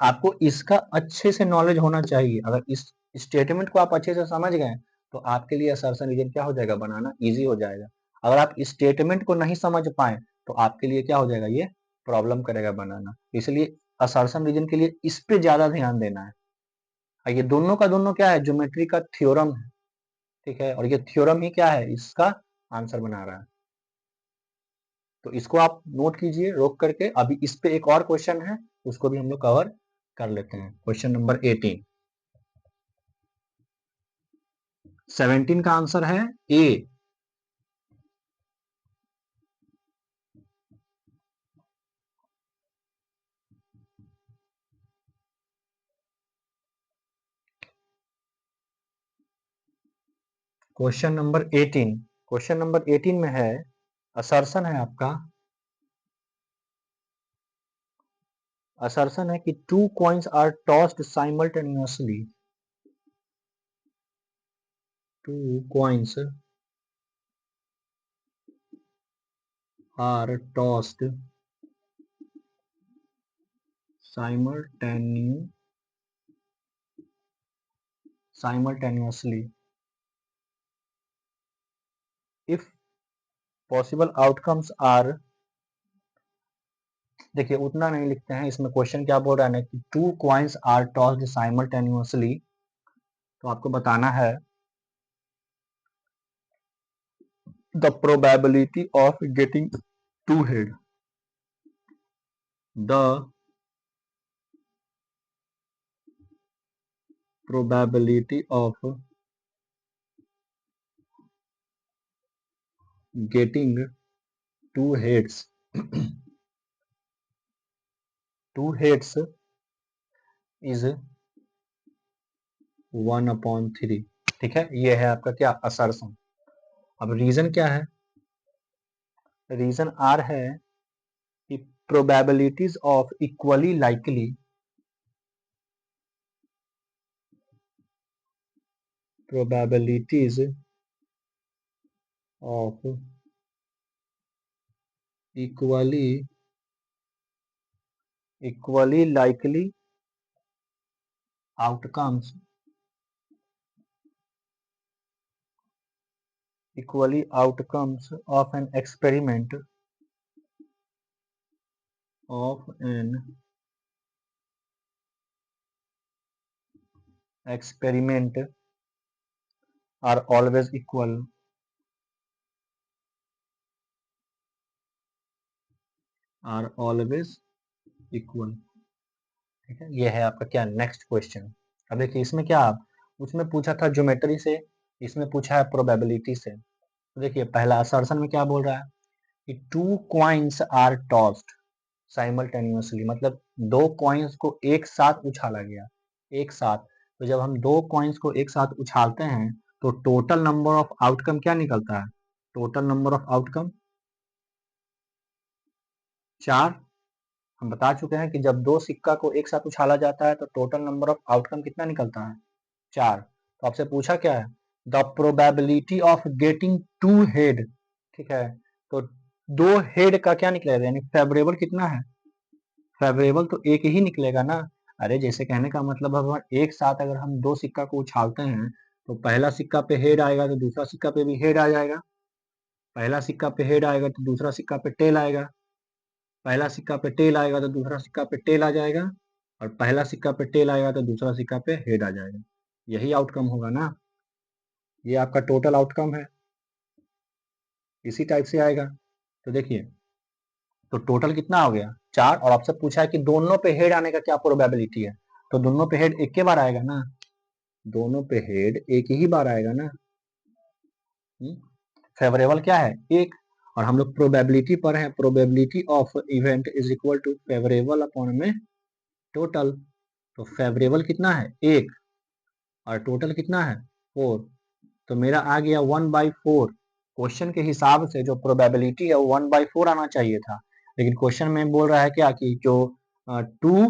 आपको इसका अच्छे से नॉलेज होना चाहिए। अगर इस स्टेटमेंट को आप अच्छे से समझ गए तो आपके लिए असर्शन रीजन क्या हो जाएगा, बनाना इजी हो जाएगा। अगर आप स्टेटमेंट को नहीं समझ पाए तो आपके लिए क्या हो जाएगा, ये प्रॉब्लम करेगा बनाना। इसलिए असर्शन रीजन के लिए इस पे ज्यादा ध्यान देना है। और ये दोनों का दोनों क्या है, ज्योमेट्री का थ्योरम है। ठीक है, और ये थ्योरम ही क्या है, इसका आंसर बना रहा है। तो इसको आप नोट कीजिए रोक करके। अभी इस पे एक और क्वेश्चन है, उसको भी हम लोग कवर कर लेते हैं। क्वेश्चन नंबर 18, 17 का आंसर है ए। क्वेश्चन नंबर 18, क्वेश्चन नंबर 18 में है, असर्शन है आपका, असर्शन है कि 2 coins are tossed simultaneously, 2 coins are tossed simultaneously if possible outcomes are, देखिए उतना नहीं लिखते हैं, इसमें क्वेश्चन क्या बोल रहा है ना कि 2 coins are tossed simultaneously, तो आपको बताना है the probability of getting two head, the probability of getting two heads two heads is 1/3। ठीक है, ये है आपका क्या, असर्शन। अब रीजन क्या है, रीजन आर है कि probabilities of equally likely, probabilities of equally likely outcomes of an experiment are always equal, ठीक है, ये है आपका क्या, नेक्स्ट क्वेश्चन। अब देखिए इसमें क्या, उसमें पूछा था ज्योमेट्री से, इसमें पूछा है प्रोबेबिलिटी से। तो देखिए पहला असर्शन में क्या बोल रहा है कि 2 कॉइन्स आर टॉस्ड साइमल्टेनियसली, मतलब 2 कॉइन्स को एक साथ उछाला गया, एक साथ। तो जब हम 2 कॉइन्स को एक साथ उछालते हैं तो टोटल नंबर ऑफ आउटकम क्या निकलता है, टोटल नंबर ऑफ आउटकम 4। हम बता चुके हैं कि जब 2 सिक्का को एक साथ उछाला जाता है तो टोटल नंबर ऑफ आउटकम कितना निकलता है, 4। तो आपसे पूछा क्या है, the probability of getting 2 head. ठीक है, तो 2 हेड का क्या निकलेगा, यानी फेवरेबल कितना है, फेवरेबल तो एक ही निकलेगा ना। अरे जैसे कहने का मतलब है एक साथ अगर हम 2 सिक्का को उछालते हैं तो पहला सिक्का पे हेड आएगा तो दूसरा सिक्का पे भी हेड आ जाएगा, पहला सिक्का पे हेड आएगा तो दूसरा सिक्का पे टेल आएगा, पहला सिक्का पे टेल आएगा तो दूसरा सिक्का पे टेल आ जाएगा, और पहला सिक्का पे टेल आएगा तो दूसरा सिक्का पे हेड आ जाएगा। यही आउटकम होगा ना, ये आपका टोटल आउटकम है, इसी टाइप से आएगा। तो देखिए, तो टोटल कितना हो गया 4, और आपसे पूछा है कि दोनों पे हेड आने का क्या प्रोबेबिलिटी है, तो दोनों पे हेड एक के बार आएगा ना, दोनों पे हेड एक ही बार आएगा ना। फेवरेबल क्या है, एक, और हम लोग प्रोबेबिलिटी पर हैं, probability of event is equal to favourable upon में टोटल। तो फेवरेबल कितना है, एक, और टोटल कितना है 4। तो मेरा आ गया 1/4। क्वेश्चन के हिसाब से जो प्रोबेबिलिटी है वो 1/4 आना चाहिए था, लेकिन क्वेश्चन में बोल रहा है क्या कि जो 2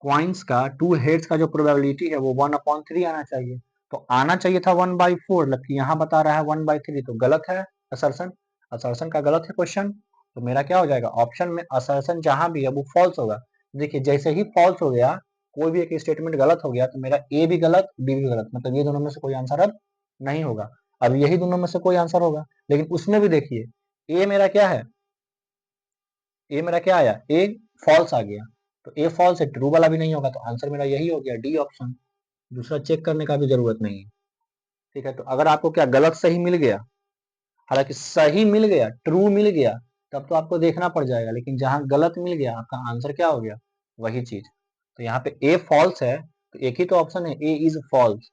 कॉइन्स का, 2 हेड्स का जो प्रोबेबिलिटी है वो 1/3 आना चाहिए। तो आना चाहिए था 1/4, जबकि यहाँ बता रहा है 1/3, तो गलत है असर्शन। असर्शन का गलत है क्वेश्चन। तो मेरा क्या हो जाएगा, ऑप्शन में असर्शन जहां भी है वो फॉल्स होगा। देखिए जैसे ही फॉल्स हो गया, कोई भी एक स्टेटमेंट गलत हो गया, तो मेरा ए भी गलत, बी भी गलत, मतलब ये दोनों में से कोई आंसर अब नहीं होगा। अब यही दोनों में से कोई आंसर होगा, लेकिन उसमें भी देखिए ए मेरा क्या है, ए मेरा क्या आया, ए फॉल्स आ गया। तो ए फॉल्स है, ट्रू वाला भी नहीं होगा, तो आंसर मेरा यही हो गया, डी ऑप्शन। दूसरा चेक करने का भी जरूरत नहीं है। ठीक है, तो अगर आपको क्या गलत सही मिल गया, हालांकि सही मिल गया, ट्रू मिल गया, तब तो आपको देखना पड़ जाएगा, लेकिन जहां गलत मिल गया आपका आंसर क्या हो गया, वही चीज। तो यहाँ पे ए फॉल्स है, तो एक ही तो ऑप्शन है, ए इज फॉल्स।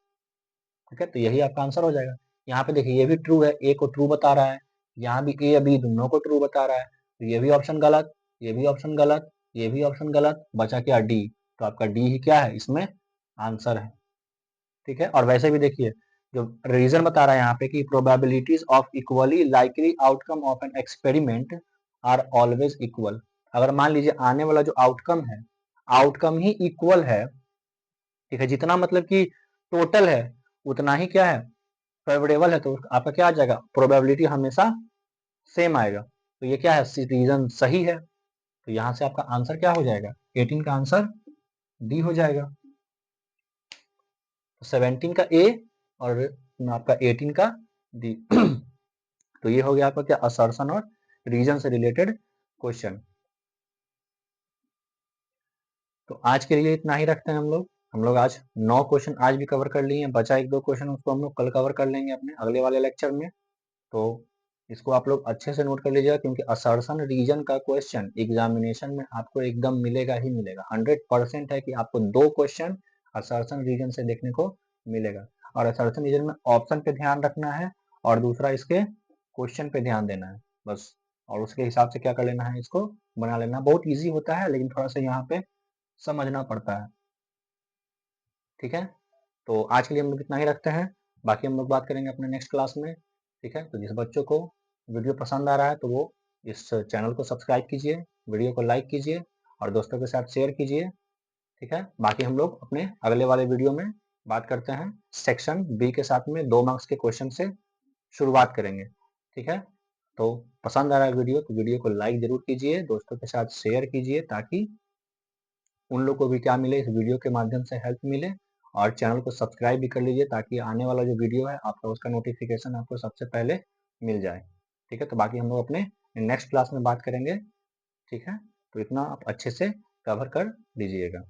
ठीक है, तो यही आपका आंसर हो जाएगा। यहाँ पे देखिए ये भी ट्रू है, ए को ट्रू बता रहा है, यहाँ भी ए अभी दोनों को ट्रू बता रहा है, तो ये भी ऑप्शन गलत, ये भी ऑप्शन गलत, ये भी ऑप्शन गलत, बचा क्या, डी। तो आपका डी ही क्या है, इसमें आंसर है। ठीक है, और वैसे भी देखिए जो रीजन बता रहा है यहाँ पे कि probabilities of equally likely outcome of an experiment are always equal. अगर मान लीजिए आने वाला जो आउटकम है, आउटकम ही इक्वल है, ठीक है, जितना मतलब कि टोटल है उतना ही क्या है, फेवरेबल है, तो आपका क्या आ जाएगा, प्रोबेबिलिटी हमेशा सेम आएगा। तो ये क्या है, रीजन सही है, तो यहाँ से आपका आंसर क्या हो जाएगा, 18 का आंसर डी हो जाएगा। 17 का ए और आपका 18 का डी। तो ये हो गया आपका क्या, असर्शन और रीजन से रिलेटेड क्वेश्चन। तो आज के लिए इतना ही रखते हैं हम लोग आज 9 क्वेश्चन आज भी कवर कर लिए हैं, बचा 1-2 क्वेश्चन उसको हम लोग कल कवर कर लेंगे अपने अगले वाले लेक्चर में। तो इसको आप लोग अच्छे से नोट कर लीजिएगा, क्योंकि असर्शन रीजन का क्वेश्चन एग्जामिनेशन में आपको एकदम मिलेगा ही मिलेगा, 100% है कि आपको 2 क्वेश्चन असर्शन रीजन से देखने को मिलेगा। और असर्शन रीजन में ऑप्शन पे ध्यान रखना है, और दूसरा इसके क्वेश्चन पे ध्यान देना है बस, और उसके हिसाब से क्या कर लेना है, इसको बना लेना। बहुत ईजी होता है, लेकिन थोड़ा सा यहाँ पे समझना पड़ता है। ठीक है, तो आज के लिए हम लोग इतना ही रखते हैं, बाकी हम लोग बात करेंगे अपने नेक्स्ट क्लास में। ठीक है, तो जिस बच्चों को वीडियो पसंद आ रहा है तो वो इस चैनल को सब्सक्राइब कीजिए, वीडियो को लाइक कीजिए और दोस्तों के साथ शेयर कीजिए। ठीक है, बाकी हम लोग अपने अगले वाले वीडियो में बात करते हैं, सेक्शन बी के साथ में 2 मार्क्स के क्वेश्चन से शुरुआत करेंगे। ठीक है, तो पसंद आ रहा है वीडियो तो वीडियो को लाइक जरूर कीजिए, दोस्तों के साथ शेयर कीजिए, ताकि उन लोग को भी क्या मिले, इस वीडियो के माध्यम से हेल्प मिले। और चैनल को सब्सक्राइब भी कर लीजिए, ताकि आने वाला जो वीडियो है आपका उसका नोटिफिकेशन आपको सबसे पहले मिल जाए। ठीक है, तो बाकी हम लोग अपने नेक्स्ट क्लास में बात करेंगे। ठीक है, तो इतना आप अच्छे से कवर कर लीजिएगा।